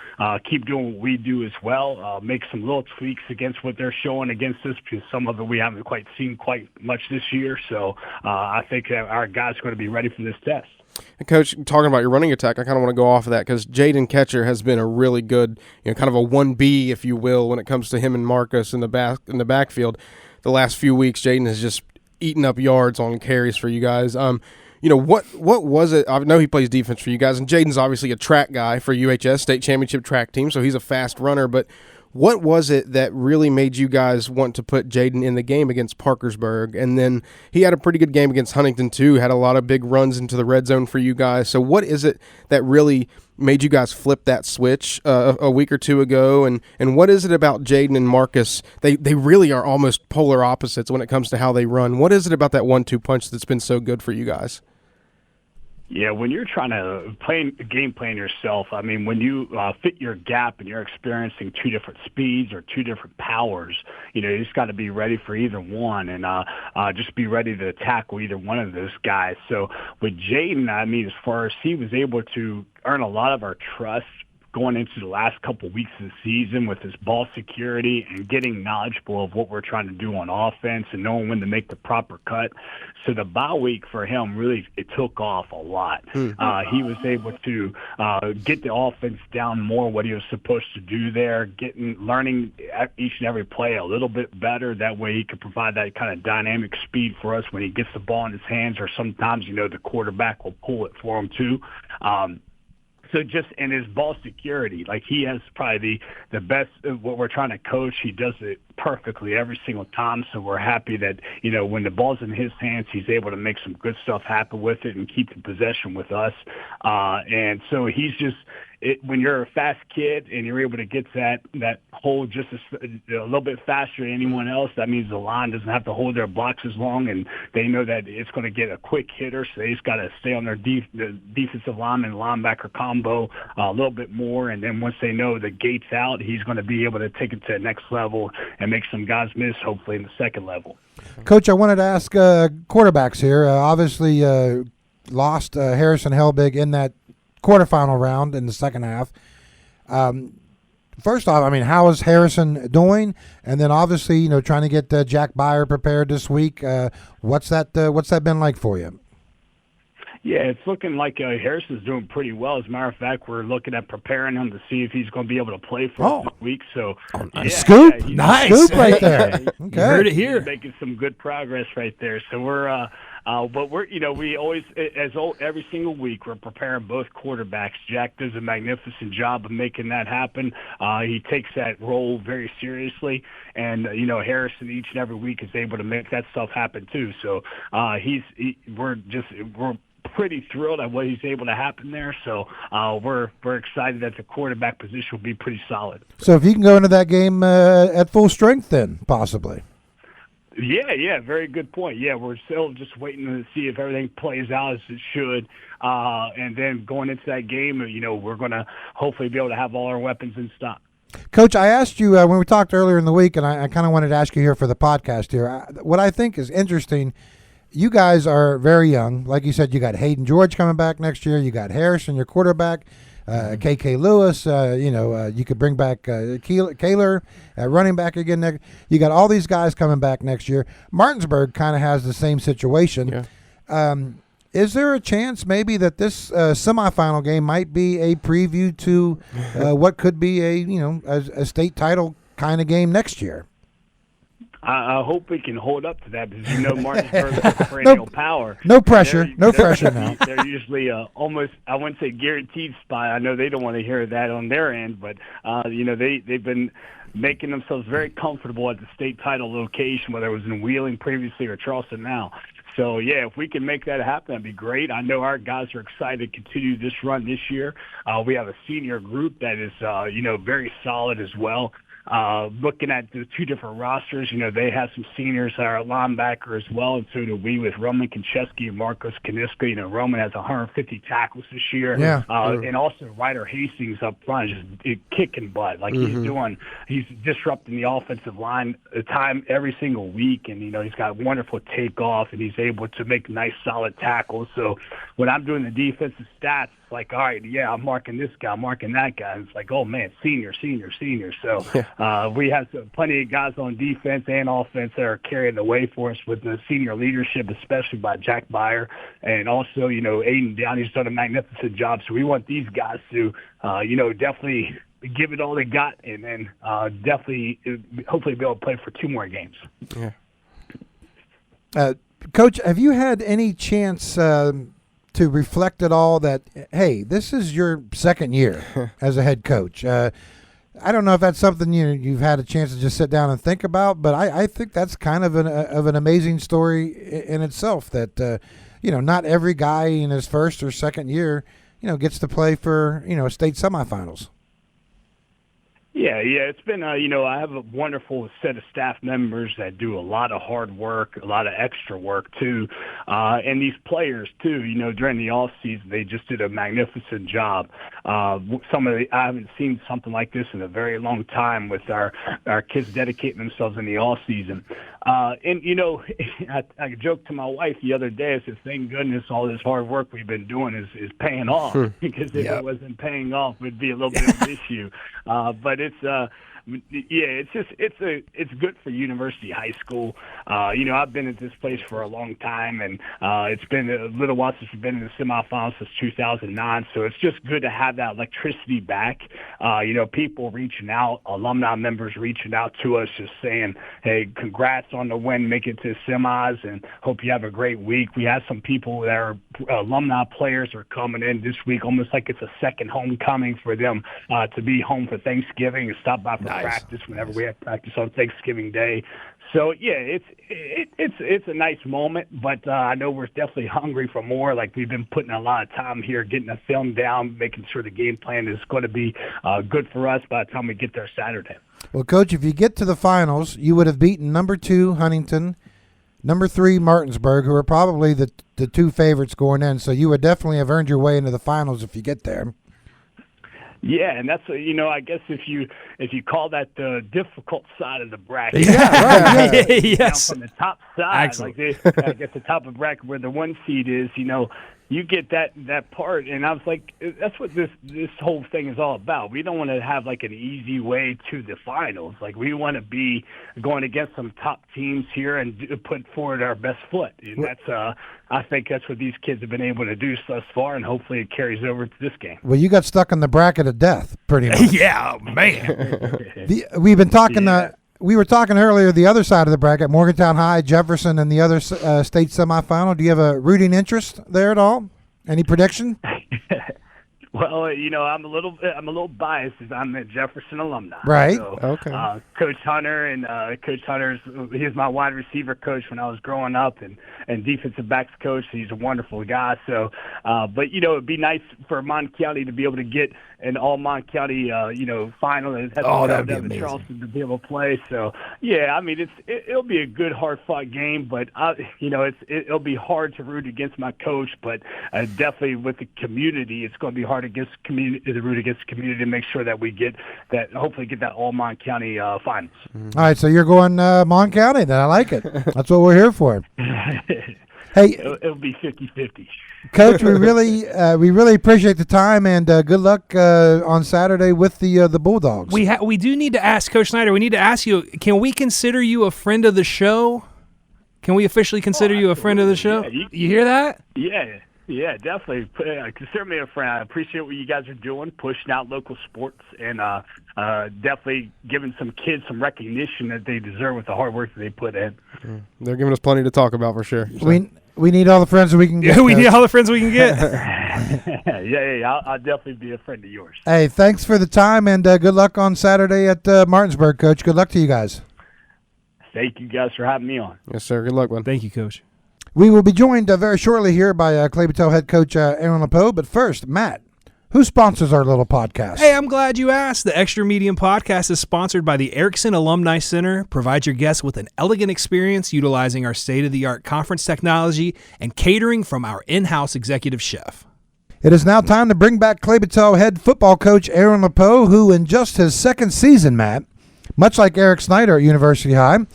keep doing what we do as well, make some little tweaks against what they're showing against us because some of it we haven't quite seen quite much this year. So I think that our guys are going to be ready for this test. And Coach, talking about your running attack, I kind of want to go off of that because Jaden Ketcher has been a really good, kind of a 1B, if you will, when it comes to him and Marcus in the backfield. The last few weeks, Jaden has just eaten up yards on carries for you guys. What was it? I know he plays defense for you guys, and Jaden's obviously a track guy for UHS State Championship track team, so he's a fast runner. But what was it that really made you guys want to put Jaden in the game against Parkersburg? And then he had a pretty good game against Huntington too, had a lot of big runs into the red zone for you guys. So what is it that really made you guys flip that switch a week or two ago? And what is it about Jaden and Marcus? They really are almost polar opposites when it comes to how they run. What is it about that 1-2 punch that's been so good for you guys? Yeah, when you're trying to game plan yourself, I mean, when you fit your gap and you're experiencing two different speeds or two different powers, you just got to be ready for either one and just be ready to tackle either one of those guys. So with Jaden, I mean, as far as he was able to earn a lot of our trust going into the last couple of weeks of the season with his ball security and getting knowledgeable of what we're trying to do on offense and knowing when to make the proper cut. So the bye week for him really, it took off a lot. He was able to get the offense down more what he was supposed to do there, learning each and every play a little bit better. That way he could provide that kind of dynamic speed for us when he gets the ball in his hands, or sometimes, the quarterback will pull it for him too. So just in his ball security, like he has probably the best of what we're trying to coach. He does it perfectly every single time. So we're happy that, when the ball's in his hands, he's able to make some good stuff happen with it and keep the possession with us. And so he's just, when you're a fast kid and you're able to get that hold just a little bit faster than anyone else, that means the line doesn't have to hold their blocks as long, and they know that it's going to get a quick hitter, so they just got to stay on their the defensive lineman linebacker combo a little bit more, and then once they know the gate's out, he's going to be able to take it to the next level and make some guys miss, hopefully, in the second level. Coach, I wanted to ask quarterbacks here. Obviously, lost Harrison Helbig in that quarterfinal round in the second half. First off, how is Harrison doing? And then obviously, trying to get Jack Byer prepared this week. What's that been like for you? Yeah, it's looking like Harrison's doing pretty well. As a matter of fact, we're looking at preparing him to see if he's going to be able to play for a week. So, scoop, nice, scoop right there. Okay, you heard it here. He's making some good progress right there. So we're. But we're, we always, every single week, we're preparing both quarterbacks. Jack does a magnificent job of making that happen. He takes that role very seriously, and Harrison each and every week is able to make that stuff happen too. So we're pretty thrilled at what he's able to happen there. So we're excited that the quarterback position will be pretty solid. So if you can go into that game at full strength, then possibly. Yeah, very good point. Yeah, we're still just waiting to see if everything plays out as it should. And then going into that game, we're going to hopefully be able to have all our weapons in stock. Coach, I asked you when we talked earlier in the week, and I kind of wanted to ask you here for the podcast here. What I think is interesting, you guys are very young. Like you said, you got Hayden George coming back next year. You got Harrison, your quarterback. KK Lewis, you could bring back Kaler at running back again. You got all these guys coming back next year. Martinsburg kind of has the same situation. Yeah. Is there a chance maybe that this semifinal game might be a preview to what could be a state title kind of game next year? I hope we can hold up to that because Martinsburg is a perennial power. No pressure. No pressure now. They're usually almost, I wouldn't say guaranteed spot. I know they don't want to hear that on their end, but they've been making themselves very comfortable at the state title location, whether it was in Wheeling previously or Charleston now. So, yeah, if we can make that happen, that'd be great. I know our guys are excited to continue this run this year. We have a senior group that is, very solid as well. Looking at the two different rosters, they have some seniors that are a linebacker as well, and so do we with Roman Konchesky and Marcos Kaniska. Roman has 150 tackles this year. Yeah. And also Ryder Hastings up front is just kicking butt. Like he's disrupting the offensive line time every single week, and, he's got wonderful takeoff, and he's able to make nice, solid tackles. So when I'm doing the defensive stats, it's like, all right, yeah, I'm marking this guy, I'm marking that guy. And it's like, oh, man, senior. So we have plenty of guys on defense and offense that are carrying the way for us with the senior leadership, especially by Jack Byer. And also, Aiden Downey's done a magnificent job. So we want these guys to, definitely give it all they got and then definitely, hopefully be able to play for 2 more games. Yeah. Coach, have you had any chance to reflect at all that, hey, this is your second year as a head coach? I don't know if that's something you've had a chance to just sit down and think about, but I think that's kind of an amazing story in itself that, not every guy in his first or second year, gets to play for, state semifinals. Yeah, it's been, I have a wonderful set of staff members that do a lot of hard work, a lot of extra work, too. And these players, too, during the off season, they just did a magnificent job. I haven't seen something like this in a very long time with our kids dedicating themselves in the off season. I joked to my wife the other day, I said, thank goodness all this hard work we've been doing is paying off, because if it wasn't paying off, it would be a little bit of an issue. But it's it's good for University High School. I've been at this place for a long time, and it's been a little while since we've been in the semifinals since 2009. So it's just good to have that electricity back. People reaching out, alumni members reaching out to us, just saying, "Hey, congrats on the win, make it to semis, and hope you have a great week." We have some people that are alumni players are coming in this week, almost like it's a second homecoming for them to be home for Thanksgiving and stop by for practice whenever we have practice on Thanksgiving Day. So yeah, it's a nice moment, but I know we're definitely hungry for more. Like, we've been putting a lot of time here, getting the film down, making sure the game plan is going to be good for us by the time we get there Saturday. Well, Coach, if you get to the finals, you would have beaten number 2 Huntington, number 3 Martinsburg, who are probably the two favorites going in. So you would definitely have earned your way into the finals if you get there. Yeah, and that's I guess if you call that the difficult side of the bracket. Yeah, right. Yes. From the top side, Excellent. I guess the top of the bracket where the 1 seed is, you get that part, and I was like, that's what this whole thing is all about. We don't want to have like an easy way to the finals. Like, we want to be going against some top teams here and put forward our best foot. And that's I think that's what these kids have been able to do thus far, and hopefully it carries over to this game. Well, you got stuck in the bracket of death, pretty much. Yeah, man. We've been talking. We were talking earlier, the other side of the bracket, Morgantown High, Jefferson, and the other state semifinal. Do you have a rooting interest there at all? Any prediction? Well, I'm a little biased as I'm a Jefferson alumni. Right. So, Okay. Coach Hunter and Coach Hunter's he was my wide receiver coach when I was growing up, and defensive backs coach. He's a wonderful guy. So, but it'd be nice for Mon County to be able to get an all Mon County final and that'd be amazing. Charleston to be able to play. So yeah, I mean it'll be a good hard fought game, but it'll be hard to root against my coach, but definitely with the community, it's going to be hard to root against the community to make sure that we hopefully get that all Mon County finals. All right, so you're going Mon County, then I like it. That's what we're here for. Hey, it'll be 50-50. Coach, we really appreciate the time, and good luck on Saturday with the Bulldogs. We do need to ask Coach Snyder. We need to ask you: can we consider you a friend of the show? Can we officially consider you a friend of the show? Yeah, you hear that? Yeah, definitely. Consider me a friend. I appreciate what you guys are doing, pushing out local sports, and definitely giving some kids some recognition that they deserve with the hard work that they put in. They're giving us plenty to talk about for sure. So. We need all the friends that we can get. Yeah, we need all the friends we can get. yeah. I'll definitely be a friend of yours. Hey, thanks for the time, and good luck on Saturday at Martinsburg, Coach. Good luck to you guys. Thank you guys for having me on. Yes, sir. Good luck, man. Thank you, Coach. We will be joined very shortly here by Clay Battelle head coach Aaron LePeau. But first, Matt, who sponsors our little podcast? Hey, I'm glad you asked. The Extra Medium Podcast is sponsored by the Erickson Alumni Center. Provides your guests with an elegant experience utilizing our state-of-the-art conference technology and catering from our in-house executive chef. It is now time to bring back Clay Battelle head football coach Aaron LePeau, who in just his second season, Matt, much like Eric Snyder at University High,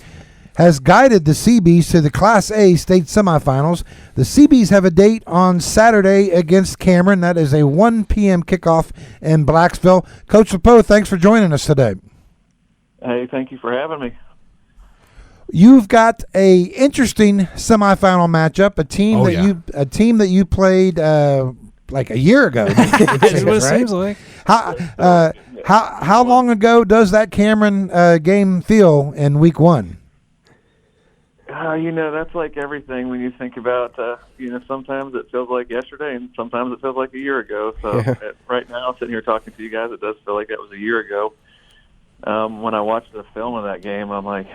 has guided the Seabees to the Class A state semifinals. The Seabees have a date on Saturday against Cameron. That is a 1 p.m. kickoff in Blacksville. Coach LePeau, thanks for joining us today. Hey, thank you for having me. You've got a interesting semifinal matchup, a team that you played like a year ago. That's what it seems like. How long ago does that Cameron game feel in week one? That's like everything when you think about, sometimes it feels like yesterday and sometimes it feels like a year ago. So right now, sitting here talking to you guys, it does feel like that was a year ago. When I watched the film of that game, I'm like,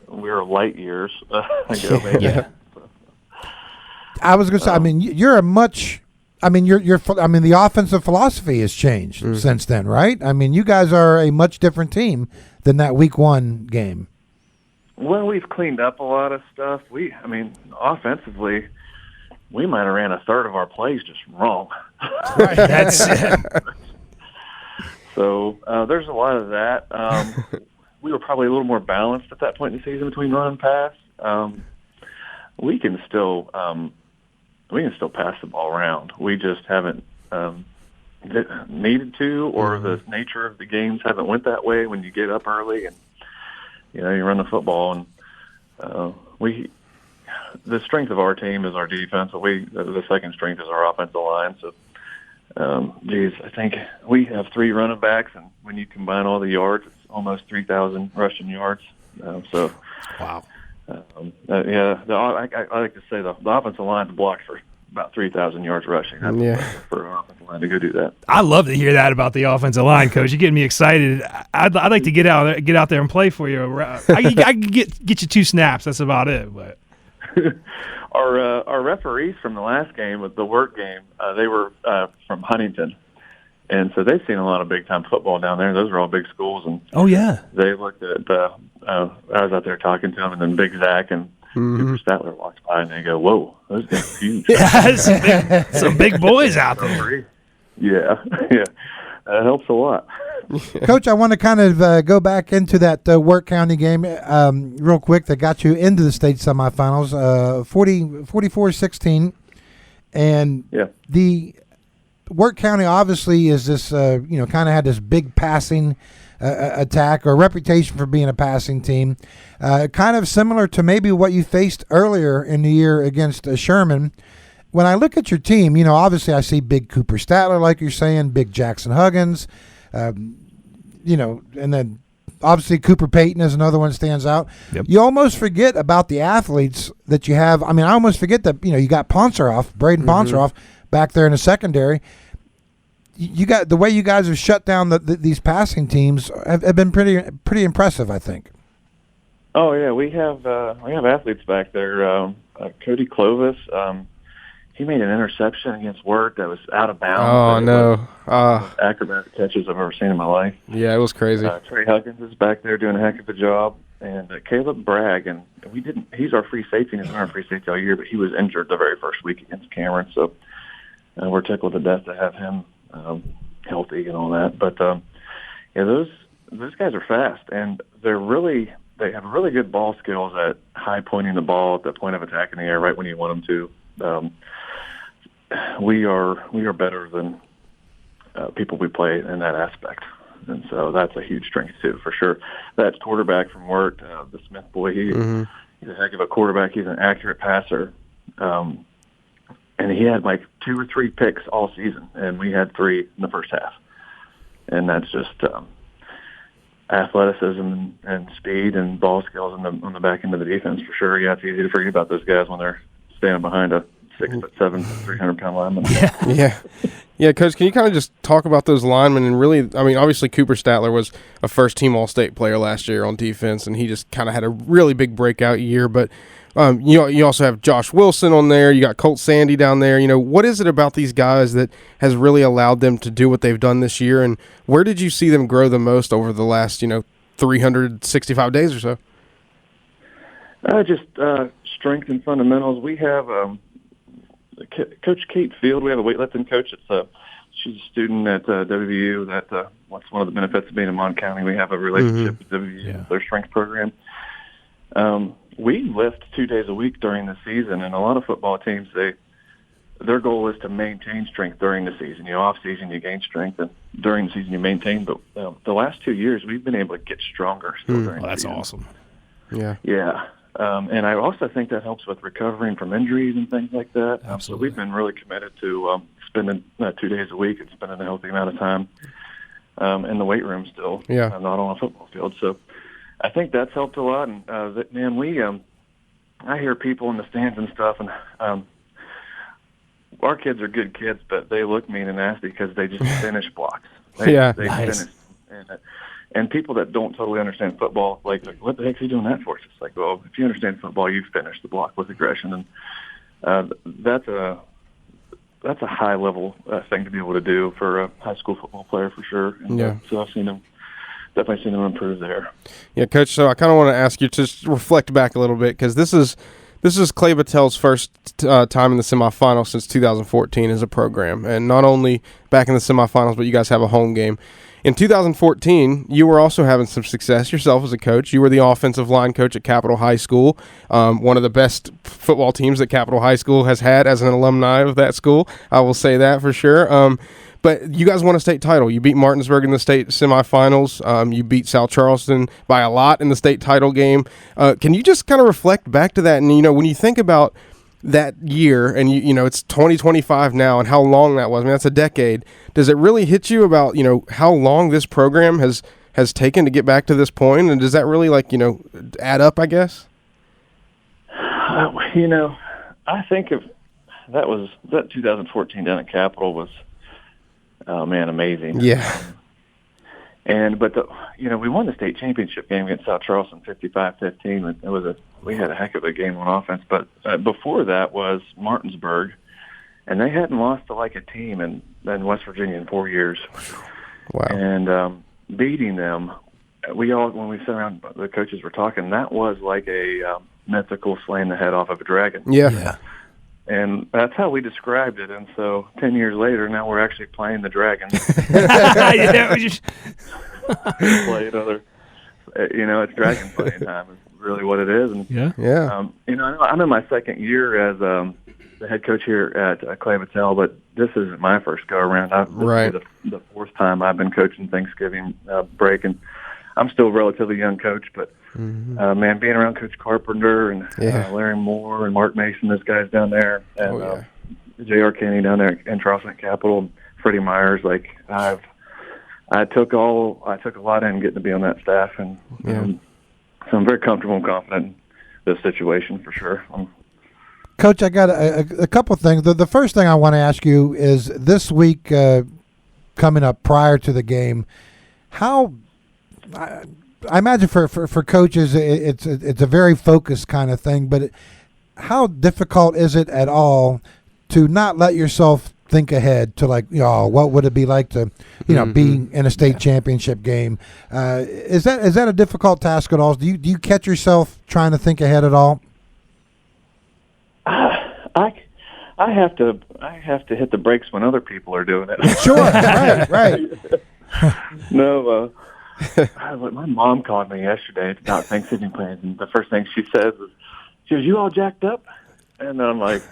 we were light years ago, maybe. Yeah. I was going to say, the offensive philosophy has changed since then, right? I mean, you guys are a much different team than that week one game. Well, we've cleaned up a lot of stuff. Offensively, we might have ran a third of our plays just wrong. Right, that's it. So there's a lot of that. We were probably a little more balanced at that point in the season between run and pass. We can still pass the ball around. We just haven't needed to, or the nature of the games haven't went that way when you get up early and you run the football. And the strength of our team is our defense. The second strength is our offensive line. So, I think we have 3 running backs, and when you combine all the yards, it's almost 3,000 rushing yards. Wow. I like to say the offensive line's blocked for about 3,000 yards rushing. That's for our offensive line to go do that. I love to hear that about the offensive line, Coach. You're getting me excited. I'd like to get out there and play for you. I can get you 2 snaps. That's about it. But our referees from the last game, with the work game, they were from Huntington, and so they've seen a lot of big time football down there. Those are all big schools, and they looked at. I was out there talking to them, and then Big Zach and Cooper Statler walks by, and they go, "Whoa, those guys are huge." Some big boys out there. Yeah, that helps a lot. Coach, I want to kind of go back into that Work County game real quick that got you into the state semifinals, 44-16. And the Work County obviously is this, kind of had this big passing attack or reputation for being a passing team, kind of similar to maybe what you faced earlier in the year against Sherman. When I look at your team, obviously I see big Cooper Statler, like you're saying, big Jackson Huggins, and then obviously Cooper Payton is another one that stands out. Yep. You almost forget about the athletes that you have. I mean, I almost forget that, you got Braden Ponceroff back there in the secondary. You got the way you guys have shut down these passing teams have been pretty impressive, I think. Oh yeah, we have athletes back there. Cody Clovis, he made an interception against Wirt that was out of bounds. Oh no! Acrobatic catches I've ever seen in my life. Yeah, it was crazy. Trey Huggins is back there doing a heck of a job, and Caleb Bragg, and he's our free safety, and he's been our free safety all year, but he was injured the very first week against Cameron, so we're tickled to death to have him healthy and all that. But those guys are fast, and they have really good ball skills at high pointing the ball at the point of attack in the air right when you want them to. We are better than people we play in that aspect, and so that's a huge strength too, for sure. That quarterback from Wirt, the Smith boy, he's a heck of a quarterback. He's an accurate passer, and he had like 2 or 3 picks all season, and we had 3 in the first half, and that's just athleticism and speed and ball skills on the back end of the defense for sure. Yeah, it's easy to forget about those guys when they're standing behind a 6'7", 300-pound lineman. Yeah, Coach, can you kind of just talk about those linemen? And really, I mean, obviously Cooper Statler was a first-team All-State player last year on defense, and he just kind of had a really big breakout year. But you also have Josh Wilson on there. You got Colt Sandy down there. What is it about these guys that has really allowed them to do what they've done this year? And where did you see them grow the most over the last, 365 days or so? Just strength and fundamentals. We have Coach Kate Field. We have a weightlifting coach. She's a student at WVU. That's one of the benefits of being in Mon County. We have a relationship with WVU, their strength program. We lift 2 days a week during the season, and a lot of football teams, their goal is to maintain strength during the season. Off season you gain strength, and during the season you maintain. But the last 2 years we've been able to get stronger still during the season. That's awesome. Yeah. And I also think that helps with recovering from injuries and things like that. So we've been really committed to spending 2 days a week and spending a healthy amount of time in the weight room still, not on a football field. So I think that's helped a lot. And, I hear people in the stands and stuff, and our kids are good kids, but they look mean and nasty because they just finish blocks. They finish. And people that don't totally understand football, like, what the heck is he doing that for? It's like, well, if you understand football, you finish the block with aggression, and that's a high level thing to be able to do for a high school football player for sure. And, so I've definitely seen them improve there. Yeah, Coach. So I kind of want to ask you to just reflect back a little bit, because this is Clay Battel's first time in the semifinals since 2014 as a program, and not only back in the semifinals, but you guys have a home game. In 2014, you were also having some success yourself as a coach. You were the offensive line coach at Capitol High School, one of the best football teams that Capitol High School has had as an alumni of that school. I will say that for sure. But you guys won a state title. You beat Martinsburg in the state semifinals. You beat South Charleston by a lot in the state title game. Can you just kind of reflect back to that? And, when you think about that year and, it's 2025 now and how long that was, I mean, that's a decade. Does it really hit you about, how long this program has taken to get back to this point? And does that really, add up, I guess? I think if that 2014 down at Capitol was, oh man, amazing. Yeah. But we won the state championship game against South Charleston 55-15. We had a heck of a game on offense. But before that was Martinsburg, and they hadn't lost to like a team in West Virginia in 4 years. Wow. And beating them, when we sat around, the coaches were talking, that was like a mythical slaying the head off of a dragon. Yeah. And that's how we described it. And so 10 years later, now we're actually playing the Dragons. Play another, it's dragon playing time is really what it is. And, I'm in my second year as the head coach here at Clay Battelle, but this isn't my first go-around. This is the fourth time I've been coaching Thanksgiving break, and I'm still a relatively young coach, but man, being around Coach Carpenter and Larry Moore and Mark Mason, those guys down there, and J.R. Kenny down there in Charleston Capital, Freddie Myers, I took a lot in getting to be on that staff, and so I'm very comfortable and confident in this situation for sure. Coach, I got a couple things. The first thing I want to ask you is this week coming up prior to the game, how I imagine for coaches it's a very focused kind of thing, but how difficult is it at all to not let yourself think ahead to what would it be like to be in a state championship game? Is that a difficult task at all? Do you catch yourself trying to think ahead at all? I have to hit the brakes when other people are doing it. Sure, right. No, my mom called me yesterday about Thanksgiving plans, and the first thing she says is, "She goes, you all jacked up?" And I'm like,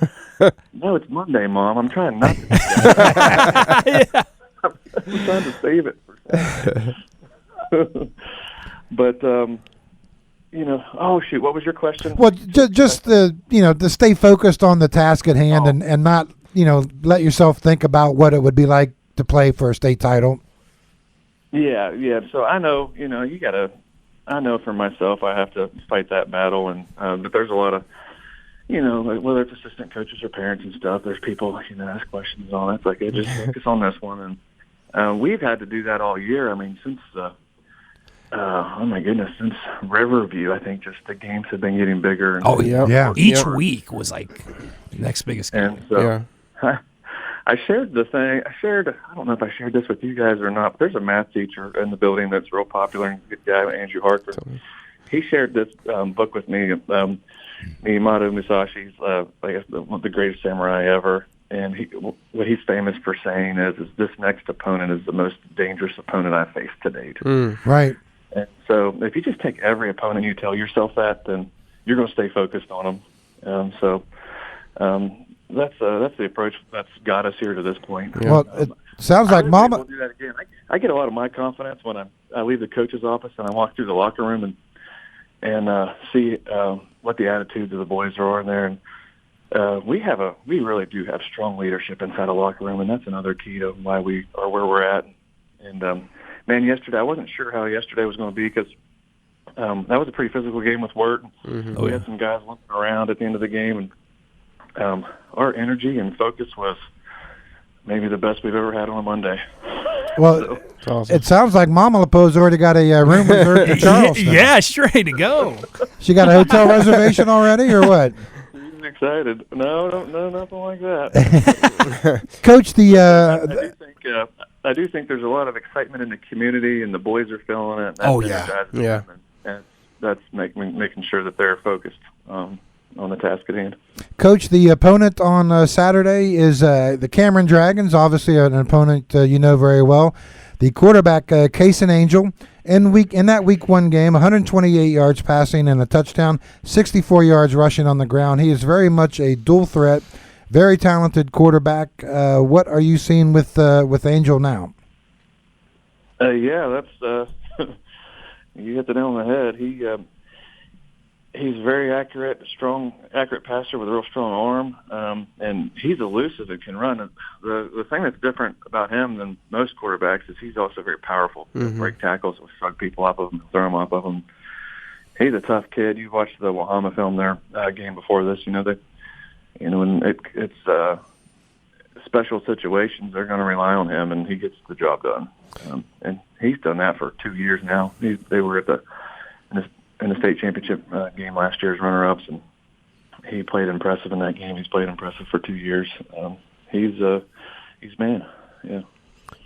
"No, it's Monday, Mom. I'm trying not to be jacked up. I'm trying to save it for Saturday." But oh shoot, what was your question? Well, just to stay focused on the task at hand and not let yourself think about what it would be like to play for a state title. Yeah. So I know, I know for myself, I have to fight that battle, and but there's a lot of, whether it's assistant coaches or parents and stuff, there's people, ask questions on it. It's like, hey, just focus on this one, and we've had to do that all year. I mean, since oh my goodness, since Riverview, I think just the games have been getting bigger. And Each week was like the next biggest game. And so I shared the thing. I don't know if I shared this with you guys or not, but there's a math teacher in the building that's real popular and good guy, Andrew Harker. He shared this book with me, Miyamoto Musashi's, I guess, the greatest samurai ever. And what he's famous for saying is this next opponent is the most dangerous opponent I've faced to date. Right. And so if you just take every opponent, you tell yourself that, then you're going to stay focused on them. That's the approach that's got us here to this point. Yeah. Well, it sounds like Mama will do that again. I get a lot of my confidence when I leave the coach's office and I walk through the locker room and see what the attitudes of the boys are in there. And we really do have strong leadership inside a locker room, and that's another key to why we are where we're at. And man, yesterday I wasn't sure how yesterday was going to be because that was a pretty physical game with Wirt. We had some guys limping around at the end of the game, and our energy and focus was maybe the best we've ever had on a Monday. Well, awesome. It sounds like Mama LaPoe's already got a room reserved in Charleston. Yeah, she's ready to go. She got a hotel reservation already, or what? I'm excited. No, nothing like that. Coach, I do think there's a lot of excitement in the community, and the boys are feeling it. And that's making sure that they're focused on the task at hand. Coach, the opponent on Saturday is the Cameron Dragons, obviously an opponent you know very well. The quarterback, Kaysen Angel, in that Week 1 game, 128 yards passing and a touchdown, 64 yards rushing on the ground. He is very much a dual threat, very talented quarterback. What are you seeing with Angel now? Yeah, that's you hit the nail on the head. He's very accurate passer with a real strong arm, and he's elusive and can run. The thing that's different about him than most quarterbacks is he's also very powerful. He'll break tackles, will shrug people off of him, throw them off of him. He's a tough kid. You watched the Wahama film there game before this. When it's special situations, they're going to rely on him, and he gets the job done. And he's done that for 2 years now. They were in the state championship game last year as runner-ups, and he played impressive in that game. He's played impressive for 2 years. He's man. Yeah.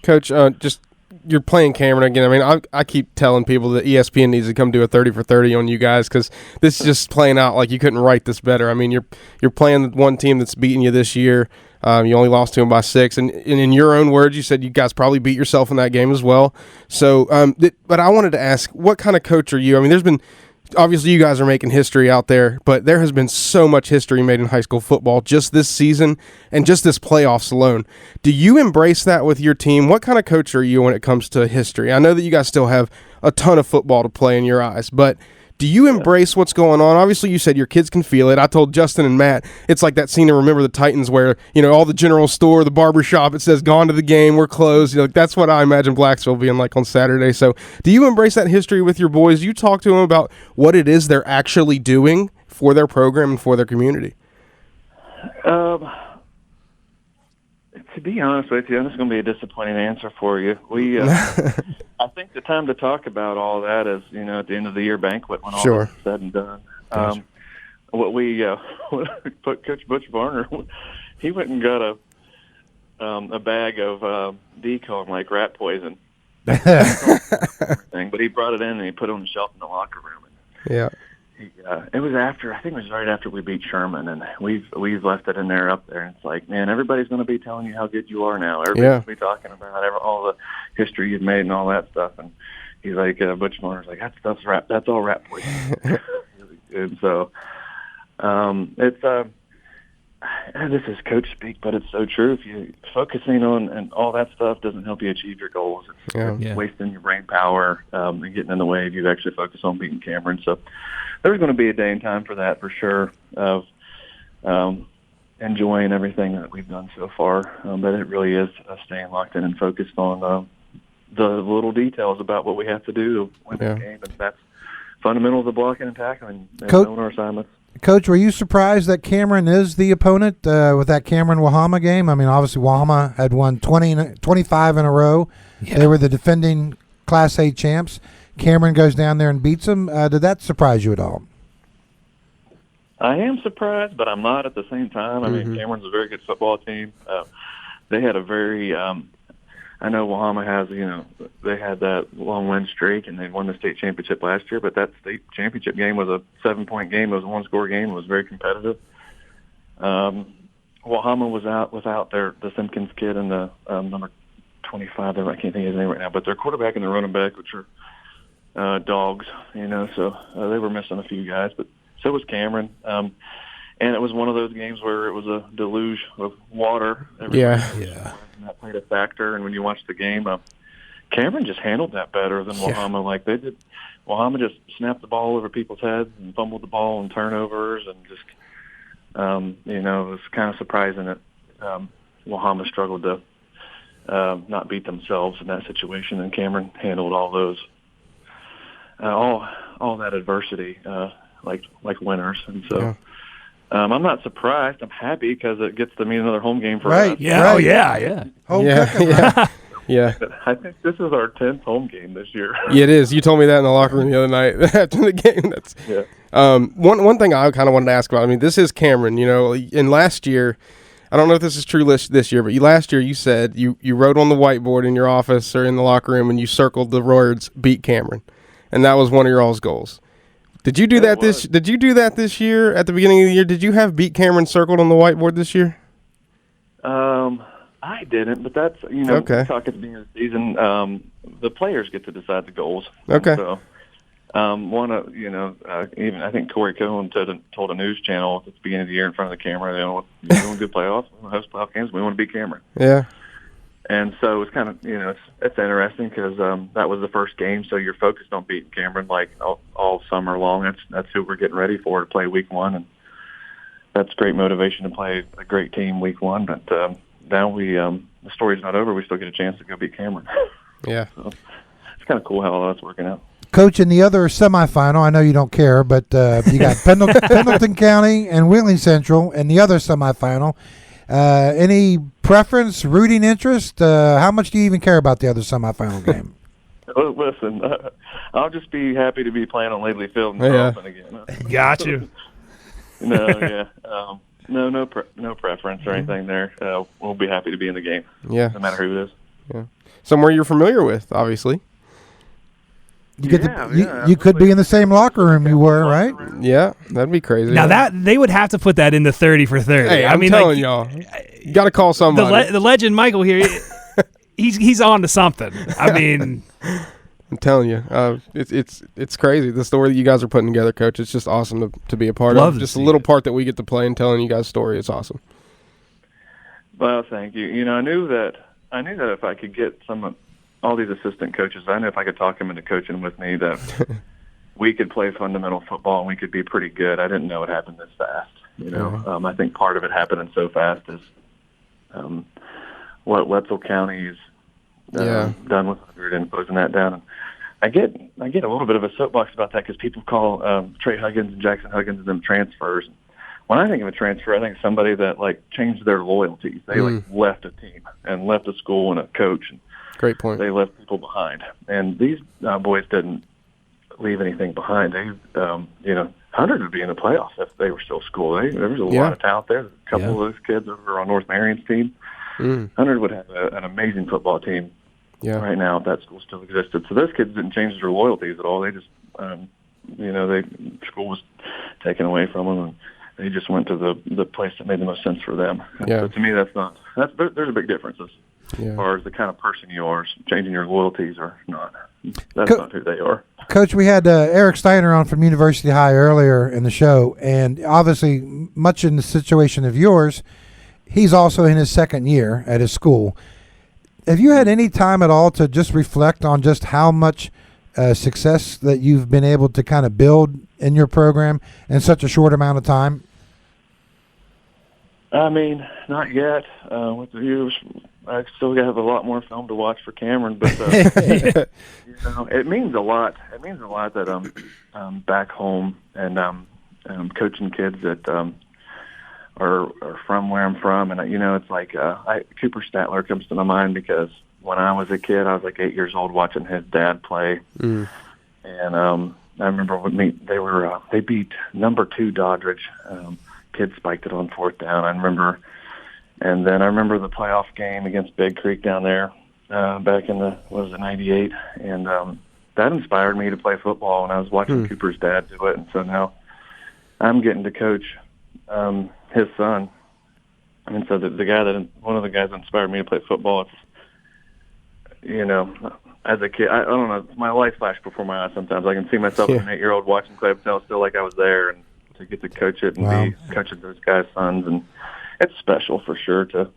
Coach, just you're playing Cameron again. I mean, I keep telling people that ESPN needs to come do a 30 for 30 on you guys because this is just playing out like you couldn't write this better. I mean, you're playing one team that's beating you this year. You only lost to them by 6, and in your own words, you said you guys probably beat yourself in that game as well. So, but I wanted to ask, what kind of coach are you? I mean, there's been obviously you guys are making history out there, but there has been so much history made in high school football just this season and just this playoffs alone. Do you embrace that with your team? What kind of coach are you when it comes to history? I know that you guys still have a ton of football to play in your eyes, but do you embrace what's going on? Obviously, you said your kids can feel it. I told Justin and Matt, it's like that scene in Remember the Titans where, all the general store, the barber shop, it says, gone to the game, we're closed. That's what I imagine Blacksville being like on Saturday. So do you embrace that history with your boys? Do you talk to them about what it is they're actually doing for their program and for their community? To be honest with you, this is going to be a disappointing answer for you. I think the time to talk about all that is, at the end of the year banquet when all is said and done. Gotcha. What we put Coach Butch Varner, he went and got a bag of decon like rat poison. But he brought it in and he put it on the shelf in the locker room. Yeah. It was after, I think it was right after we beat Sherman, and we've left it in there up there. And it's like, man, everybody's going to be telling you how good you are now. Everybody's going to be talking about all the history you've made and all that stuff. And he's like, Butch Marner's like, that's all rat poison. And so it's this is coach speak, but it's so true. If you focusing on and all that stuff doesn't help you achieve your goals, it's wasting your brain power and getting in the way if you actually focus on beating Cameron. So there's going to be a day and time for that for sure of enjoying everything that we've done so far. But it really is staying locked in and focused on the little details about what we have to do to win the game, and that's fundamentals of blocking and tackling and knowing our assignments. Coach, were you surprised that Cameron is the opponent with that Cameron-Wahama game? I mean, obviously Wahama had won 25 in a row. Yeah. They were the defending Class A champs. Cameron goes down there and beats them. Did that surprise you at all? I am surprised, but I'm not at the same time. I mean, Cameron's a very good football team. They had a very I know Wahama has, they had that long win streak, and they won the state championship last year, but that state championship game was a 7-point game. It was a one-score game. It was very competitive. Wahama was out without the Simpkins kid and the number 25. I can't think of his name right now, but their quarterback and their running back, which are dogs, so they were missing a few guys, but so was Cameron. And it was one of those games where it was a deluge of water. Yeah. And that played a factor. And when you watch the game, Cameron just handled that better than Wahama. Like they did. Wahama just snapped the ball over people's heads and fumbled the ball and turnovers, and just, it was kind of surprising that Wahama struggled to not beat themselves in that situation. And Cameron handled all those, all that adversity like winners. And so. Yeah. I'm not surprised. I'm happy because it gets to mean another home game for us. Yeah. Right. Oh, yeah. Home cooking, right? Yeah. I think this is our 10th home game this year. Yeah, it is. You told me that in the locker room the other night after the game. One thing I kind of wanted to ask about. I mean, this is Cameron. And last year, I don't know if this is true this year, but last year you said you wrote on the whiteboard in your office or in the locker room and you circled the words "beat Cameron," and that was one of your all's goals. Did you do that Did you do that this year at the beginning of the year? Did you have beat Cameron circled on the whiteboard this year? I didn't, but that's we talk at the beginning of the season. The players get to decide the goals. Okay. So Even I think Corey Cohen told a news channel at the beginning of the year in front of the camera, we want good playoffs, we want to host playoff games, we want to beat Cameron. Yeah. And so it's kind of, it's interesting because that was the first game, so you're focused on beating Cameron like all summer long. That's who we're getting ready for to play week one, and that's great motivation to play a great team week one. But now the story's not over. We still get a chance to go beat Cameron. Yeah. So it's kind of cool how all that's working out. Coach, in the other semifinal, I know you don't care, but you got Pendleton County and Wheeling Central in the other semifinal. Any preference, rooting interest? How much do you even care about the other semifinal game? Well, listen, I'll just be happy to be playing on Laidley Field in Charleston again. Got you. No preference or anything there. We'll be happy to be in the game. Yeah. No matter who it is. Yeah. Somewhere you're familiar with, obviously. You could be in the same locker room you were, right? Yeah, that'd be crazy. Now that they would have to put that in the 30 for 30. Hey, I mean, telling y'all, you got to call somebody. The legend Michael here, he's on to something. I mean, I'm telling you, it's crazy. The story that you guys are putting together, Coach. It's just awesome to be a part of. Just a little part that we get to play and telling you guys' story. It's awesome. Well, thank you. I knew that if I could get all these assistant coaches, I knew if I could talk them into coaching with me that we could play fundamental football and we could be pretty good. I didn't know it happened this fast. I think part of it happening so fast is what Wetzel County's done with 100 and closing that down. And I get a little bit of a soapbox about that because people call Trey Huggins and Jackson Huggins and them transfers. When I think of a transfer, I think of somebody that changed their loyalties. They left a team and left a school and a coach. And great point. They left people behind, and these boys didn't leave anything behind. They, 100 would be in the playoffs if they were still school. There was a lot of talent there. A couple of those kids over on North Marion's team. 100 would have an amazing football team right now if that school still existed. So those kids didn't change their loyalties at all. They just, school was taken away from them, and they just went to the place that made the most sense for them. So to me, there's a big difference as far as the kind of person you are. Changing your loyalties or not. That's not who they are. Coach, we had Eric Steiner on from University High earlier in the show, and obviously much in the situation of yours, he's also in his second year at his school. Have you had any time at all to just reflect on just how much success that you've been able to kind of build in your program in such a short amount of time? I mean, not yet. With the viewers, I still have a lot more film to watch for Cameron, but it means a lot. It means a lot that I'm back home and coaching kids that are from where I'm from, and it's like Cooper Statler comes to my mind because when I was a kid, I was 8 years old watching his dad play, and I remember they beat number 2 Doddridge. Kids spiked it on 4th down. I remember the playoff game against Big Creek down there back in the 98, and that inspired me to play football. And I was watching Cooper's dad do it, and so now I'm getting to coach his son. And so one of the guys that inspired me to play football. It's as a kid, I don't know, my life flashed before my eyes. Sometimes I can see myself as an 8-year-old watching Clay Patel still like I was there, and to get to coach it and be coaching those guys' sons, and it's special for sure to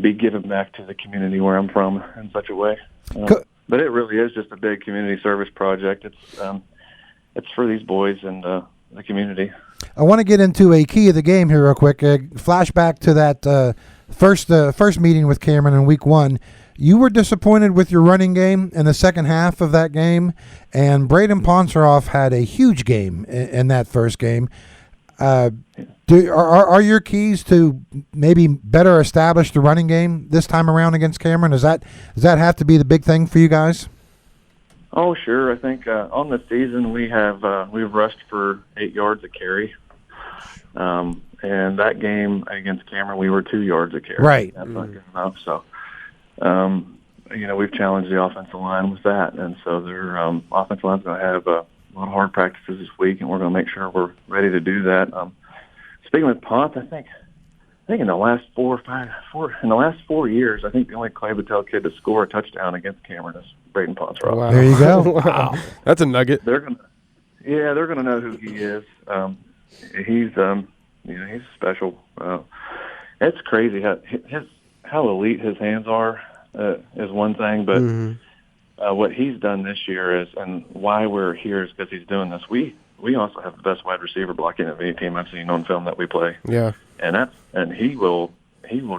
be giving back to the community where I'm from in such a way. But it really is just a big community service project. It's for these boys and the community. I want to get into a key of the game here real quick. Flashback to that first meeting with Cameron in week 1. You were disappointed with your running game in the second half of that game, and Braden Ponseroff had a huge game in that first game. Are your keys to maybe better establish the running game this time around against Cameron? Does that have to be the big thing for you guys? Oh, sure. I think on the season we've rushed for 8 yards a carry. And that game against Cameron, we were 2 yards a carry. Right. That's not good enough. So, we've challenged the offensive line with that. And so their offensive line's going to have a lot of hard practices this week, and we're going to make sure we're ready to do that. Speaking with Pont, I think think in the last 4 years, I think the only Clay Battelle kid to score a touchdown against Cameron is Braden Ponsrock. Wow. There you go. Wow. That's a nugget. They're gonna know who he is. He's he's special. It's crazy how elite his hands are is one thing, but what he's done this year is, and why we're here is because he's doing this. We also have the best wide receiver blocking of any team I've seen on film that we play. Yeah, and he will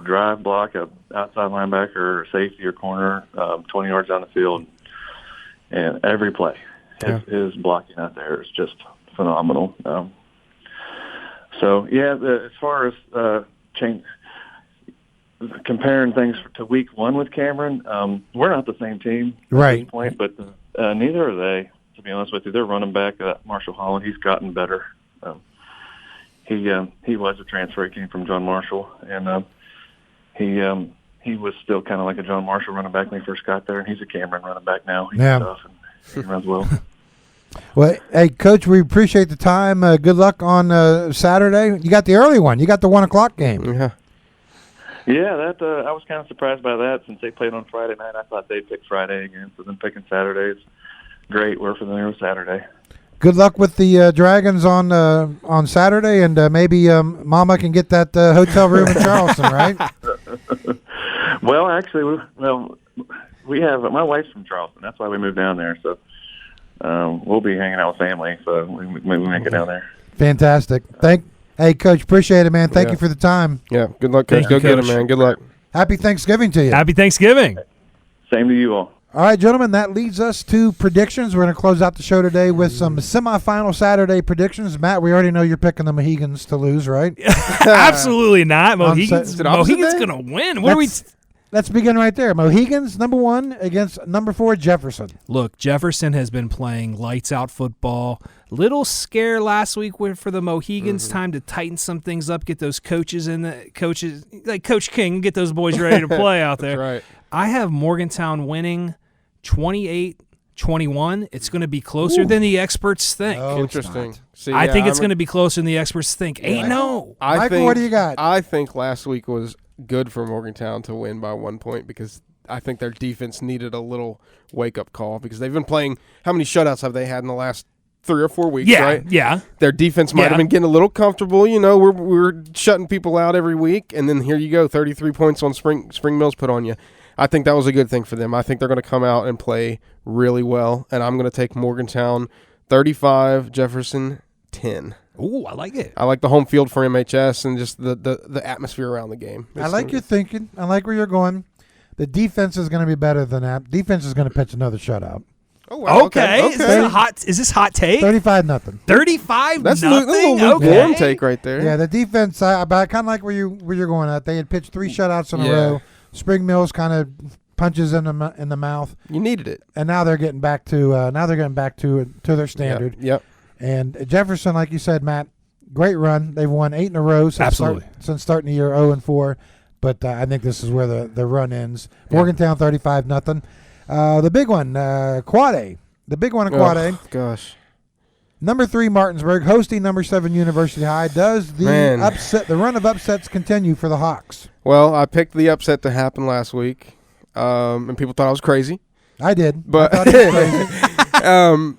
drive block a outside linebacker or safety or corner 20 yards down the field, and every play. His blocking out there is just phenomenal. As far as comparing things to week one with Cameron, we're not the same team at this point, but neither are they. To be honest with you, their running back, Marshall Holland, he's gotten better. He was a transfer. He came from John Marshall, and he was still kind of like a John Marshall running back when he first got there, and he's a Cameron running back now. He's tough and he runs well. Well, hey, Coach, we appreciate the time. Good luck on Saturday. You got the early one. You got the 1 o'clock game. Yeah. Yeah, that I was kind of surprised by that since they played on Friday night. I thought they'd pick Friday again, so them picking Saturday is great. We're familiar with Saturday. Good luck with the Dragons on Saturday, and maybe Mama can get that hotel room in Charleston, right? Well, actually, we have my wife's from Charleston. That's why we moved down there. So we'll be hanging out with family. So we make it down there. Fantastic. Hey, Coach, appreciate it, man. Thank you for the time. Yeah, good luck, Coach. Go get him, man. Good luck. Happy Thanksgiving to you. Happy Thanksgiving. Same to you all. All right, gentlemen, that leads us to predictions. We're going to close out the show today with some semifinal Saturday predictions. Matt, we already know you're picking the Mohegans to lose, right? Absolutely not. Mohegans Mohegans going to win. What are we? Let's begin right there. Mohegans, number 1, against number 4, Jefferson. Look, Jefferson has been playing lights-out football. Little scare last week for the Mohegans. Time to tighten some things up, get those coaches like Coach King, get those boys ready to play out there. That's right. I have Morgantown winning 28-21. It's going to be closer than the experts think. Oh, Interesting. See, I think it's going to be closer than the experts think. No. Michael, what do you got? I think last week was good for Morgantown to win by 1 point because I think their defense needed a little wake-up call because they've been playing – how many shutouts have they had in the last 3 or 4 weeks, right? Yeah. Their defense might have been getting a little comfortable. You know, we're shutting people out every week, and then here you go, 33 points on Spring Mills put on you. I think that was a good thing for them. I think they're going to come out and play really well, and I'm going to take Morgantown 35, Jefferson 10. Ooh, I like it. I like the home field for MHS and just the atmosphere around the game. I like your thinking. I like where you're going. The defense is going to be better than that. Defense is going to pitch another shutout. Oh, wow. Okay. Is this hot take? 35-0. 35 That's a nothing? little lukewarm take right there. Yeah, the defense, but I kind of like where you're going at. They had pitched 3 shutouts in a row. Spring Mills kind of punches in the mouth. You needed it. And now they're getting back to their standard. Yep. And Jefferson, like you said, Matt, great run. They've won 8 in a row since starting the year 0-4. But I think this is where the run ends. Morgantown 35-0. The big one, Quad A. The big one in Quad A. Gosh. Number 3, Martinsburg, hosting number 7, University High. Does the run of upsets continue for the Hawks? Well, I picked the upset to happen last week, and people thought I was crazy. I did. But I thought it was crazy.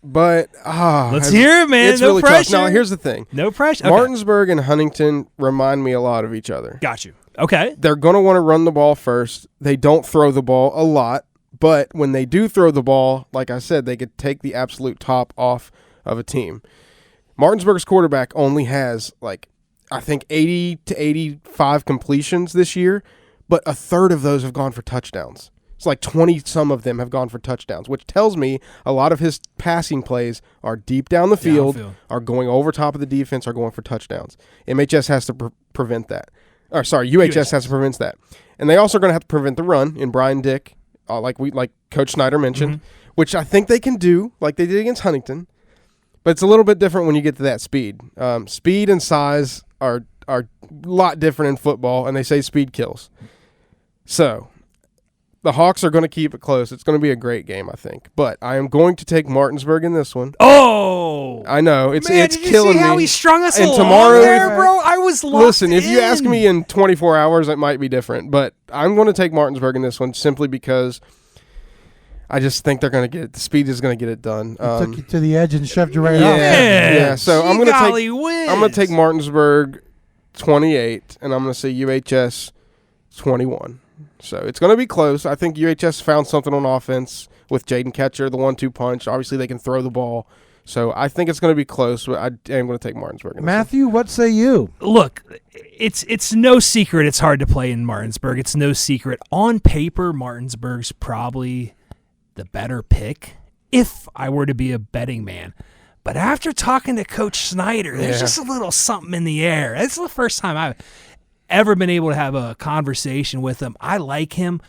Let's hear it, man. It's No really pressure. tough. Now, here's the thing. No pressure. Okay. Martinsburg and Huntington remind me a lot of each other. Got you. Okay. They're going to want to run the ball first. They don't throw the ball a lot, but when they do throw the ball, like I said, they could take the absolute top off of a team. Martinsburg's quarterback only has, I think 80 to 85 completions this year, but a third of those have gone for touchdowns. It's like 20-some of them have gone for touchdowns, which tells me a lot of his passing plays are deep down the field, are going over top of the defense, are going for touchdowns. MHS has to prevent that. UHS has to prevent that. And they also are going to have to prevent the run in Brian Dick, like Coach Snyder mentioned, which I think they can do, like they did against Huntington. But it's a little bit different when you get to that speed. Speed and size are a lot different in football, and they say speed kills. So The Hawks are going to keep it close. It's going to be a great game, I think. But I am going to take Martinsburg in this one. Oh, I know it's man, did you killing see how me. he strung us And along tomorrow, there, bro? I was locked listen. If you ask in. me in 24 hours, it might be different. But I'm going to take Martinsburg in this one simply because I just think they're going to get it. The speed is going to get it done. Took you to the edge and shoved you right yeah, off. yeah. So I'm going to to take Martinsburg 28, and I'm going to say UHS 21. So it's going to be close. I think UHS found something on offense with Jaden Ketcher, the 1-2 punch. Obviously, they can throw the ball. So I think it's going to be close, but I am going to take Martinsburg. Matthew, what say you? Look, it's no secret it's hard to play in Martinsburg. It's no secret. On paper, Martinsburg's probably the better pick if I were to be a betting man. But after talking to Coach Snyder, there's just a little something in the air. It's the first time I've ever been able to have a conversation with him. I like him.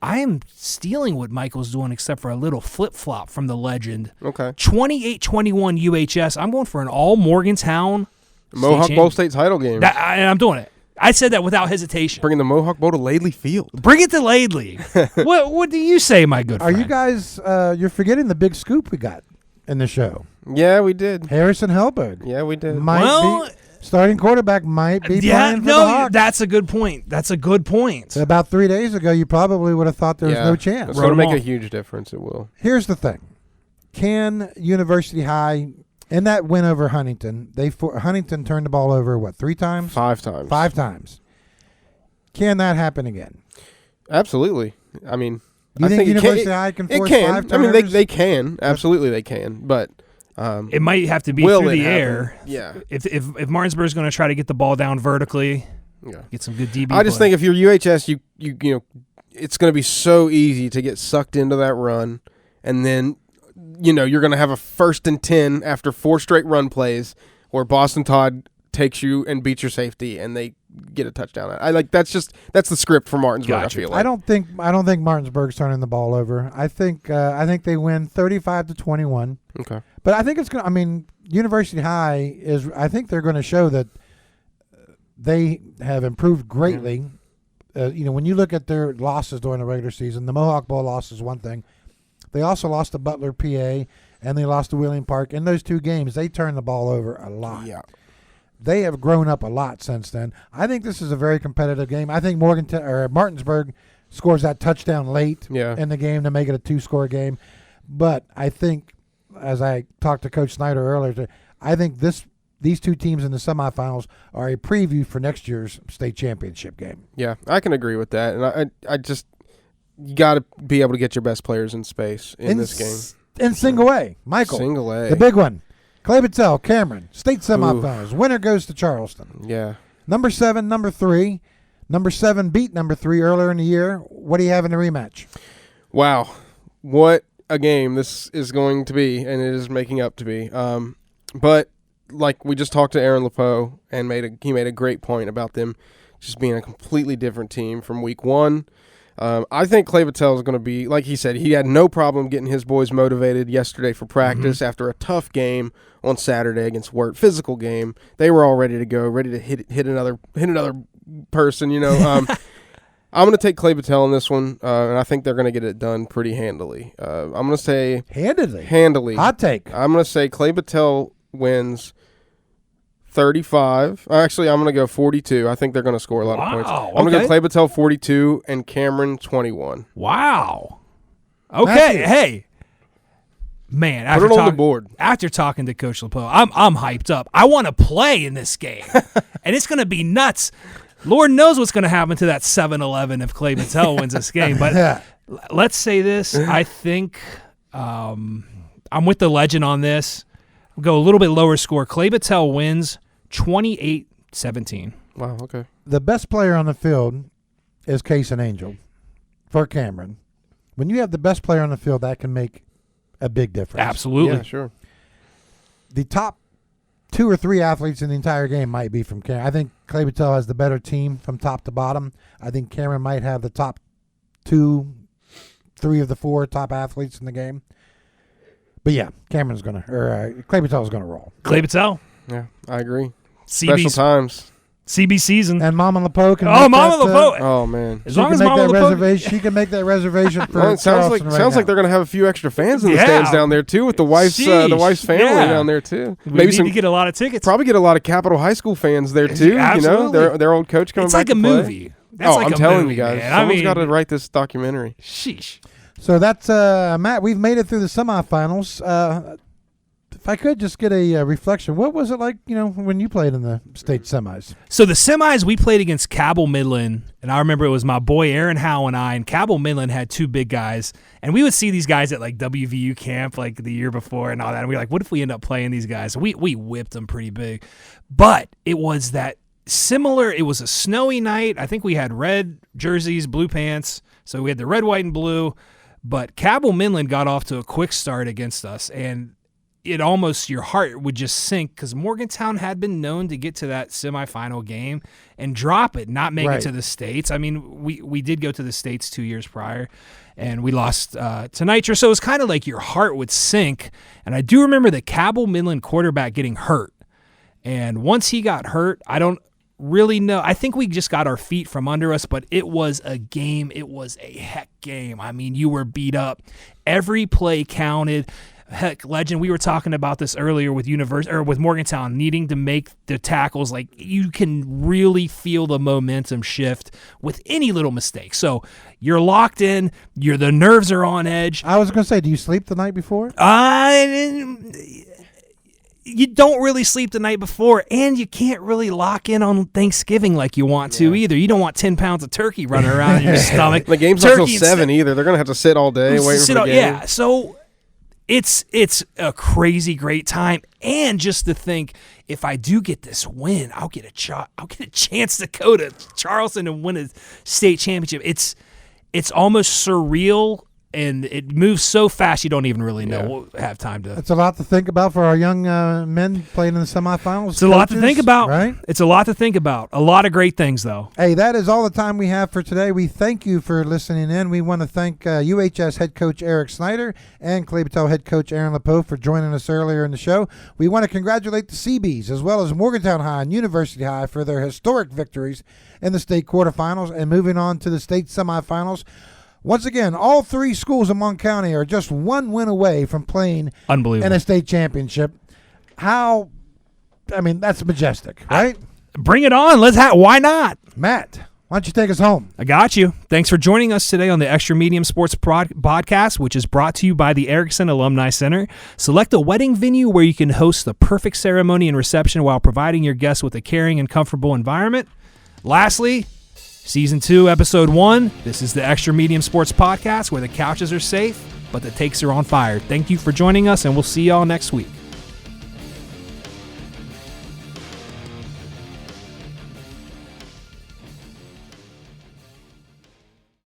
I am stealing what Michael's doing except for a little flip-flop from the legend. Okay. 28-21 UHS. I'm going for an all Morgantown Mohawk state Bowl state title game. and I'm doing it. I said that without hesitation. Bringing the Mohawk Bowl to Laidley Field. Bring it to Laidley. What do you say, my good friend? Are you guys, you're forgetting the big scoop we got in the show. Yeah, we did. Harrison Hellberg. Yeah, we did. Starting quarterback might be playing for the Hawks. That's a good point. So about 3 days ago, you probably would have thought there was no chance. It's going to make a huge difference. It will. Here's the thing. Can University High, in that win over Huntington, Huntington turned the ball over, 3 times? 5 times. 5 times. Can that happen again? Absolutely. I mean, Do you think University High can force 5 turnovers? I mean, they can. Absolutely, they can. But it might have to be through the air. Yeah. If Martinsburg's going to try to get the ball down vertically, get some good DB I just think if you're UHS, you know, it's going to be so easy to get sucked into that run, and then you're going to have a 1st and 10 after 4 straight run plays where Boston Todd takes you and beats your safety, and they get a touchdown. That's the script for Martinsburg. Gotcha. I feel like. I don't think Martinsburg's turning the ball over. I think they win 35-21. Okay. But I think it's going to, I mean, University High I think they're going to show that they have improved greatly. When you look at their losses during the regular season, the Mohawk Bowl loss is one thing. They also lost to Butler, PA, and they lost to Wheeling Park. In those 2 games, they turned the ball over a lot. Yeah. They have grown up a lot since then. I think this is a very competitive game. I think Martinsburg scores that touchdown late in the game to make it a 2-score game. But I think, as I talked to Coach Snyder earlier, I think these 2 teams in the semifinals are a preview for next year's state championship game. Yeah, I can agree with that. And I just you got to be able to get your best players in space in this game. In single A, Michael. Single A. The big one. Clay Battelle, Cameron, state semifinals. Winner goes to Charleston. Yeah. Number 7, number 3. Number 7 beat number 3 earlier in the year. What do you have in the rematch? Wow. What a game this is going to be, and it is making up to be. But like we just talked to Aaron Lepeau, and he made a great point about them just being a completely different team from week 1. I think Clay Battelle is going to be, like he said, he had no problem getting his boys motivated yesterday for practice after a tough game on Saturday against Wirt. Physical game. They were all ready to go, ready to hit another person, I'm going to take Clay Battelle in this one, and I think they're going to get it done pretty handily. I'm going to say handily. Hot take. I'm going to say Clay Battelle wins 35. Actually, I'm going to go 42. I think they're going to score a lot of points. I'm going to go Clay Battelle 42 and Cameron 21. Wow. Okay. Hey. Man, put it on the board. After talking to Coach Lepeau, I'm hyped up. I want to play in this game, and it's going to be nuts. Lord knows what's going to happen to that 7-11 if Clay Battelle wins this game. But let's say this. I think I'm with the legend on this. I'll go a little bit lower score. Clay Battelle wins 28-17. Wow, okay. The best player on the field is Case and Angel for Cameron. When you have the best player on the field, that can make a big difference. Absolutely. Yeah, sure. The top 2 or 3 athletes in the entire game might be from Cameron. I think Clay Battelle has the better team from top to bottom. I think Cameron might have the top 2, 3 of the 4 top athletes in the game. But yeah, Clay Battelle's going to roll. Clay Battelle. Yeah, I agree. CB's, Special times. CB season. And Mama LePeau can. Oh, make Mama that, LePeau. Oh man. As long as Mama LePeau. She can make that reservation for. Well, it sounds like Charleston right now. they're going to have a few extra fans in the Yeah. stands down there too, with the wife's family Yeah. down there too. We Maybe need to get a lot of tickets. probably get a lot of Capital High School fans there too. Absolutely. You know, their old coach coming It's back like a to play. movie. That's like I'm a telling movie, you guys, man. someone's got to write this documentary. Sheesh. So that's Matt. We've made it through the semifinals. If I could just get a reflection, what was it like? When you played in the state semis. So the semis, we played against Cabell Midland, and I remember it was my boy Aaron Howe and I, and Cabell Midland had two big guys, and we would see these guys at like WVU camp like the year before and all that, and we were like, what if we end up playing these guys? We whipped them pretty big, but it was that similar. It was a snowy night. I think we had red jerseys, blue pants, so we had the red, white, and blue, but Cabell Midland got off to a quick start against us, and it almost, your heart would just sink because Morgantown had been known to get to that semifinal game and drop it, not make it to the States. I mean, we did go to the States 2 years prior, and we lost to Nitro, so it was kind of like your heart would sink. And I do remember the Cabell Midland quarterback getting hurt, and once he got hurt, I don't really know. I think we just got our feet from under us, but it was a game. It was a heck game. I mean, you were beat up. Every play counted. Heck, Legend, we were talking about this earlier with with Morgantown needing to make the tackles. Like, you can really feel the momentum shift with any little mistake. So you're locked in. The nerves are on edge. I was going to say, do you sleep the night before? You don't really sleep the night before, and you can't really lock in on Thanksgiving like you want to either. You don't want 10 pounds of turkey running around in your stomach. The game's not till 7 either. They're going to have to sit all day waiting for the game. Yeah, so it's a crazy great time, and just to think, if I do get this win, I'll get a chance to go to Charleston and win a state championship. It's almost surreal, and it moves so fast you don't even really know. We'll have time to. It's a lot to think about for our young men playing in the semifinals. It's a lot to think about, right? It's a lot to think about. A lot of great things, though. Hey, that is all the time we have for today. We thank you for listening in. We want to thank UHS head coach Eric Snyder and Clay-Battelle head coach Aaron LePeau for joining us earlier in the show. We want to congratulate the Seabees as well as Morgantown High and University High for their historic victories in the state quarterfinals and moving on to the state semifinals. Once again, all three schools in Mon County are just one win away from playing in a state championship. That's majestic, right? Bring it on. Why not? Matt, why don't you take us home? I got you. Thanks for joining us today on the Extra Medium Sports Podcast, which is brought to you by the Erickson Alumni Center. Select a wedding venue where you can host the perfect ceremony and reception while providing your guests with a caring and comfortable environment. Lastly, Season 2, Episode 1, this is the Extra Medium Sports Podcast where the couches are safe, but the takes are on fire. Thank you for joining us, and we'll see y'all next week.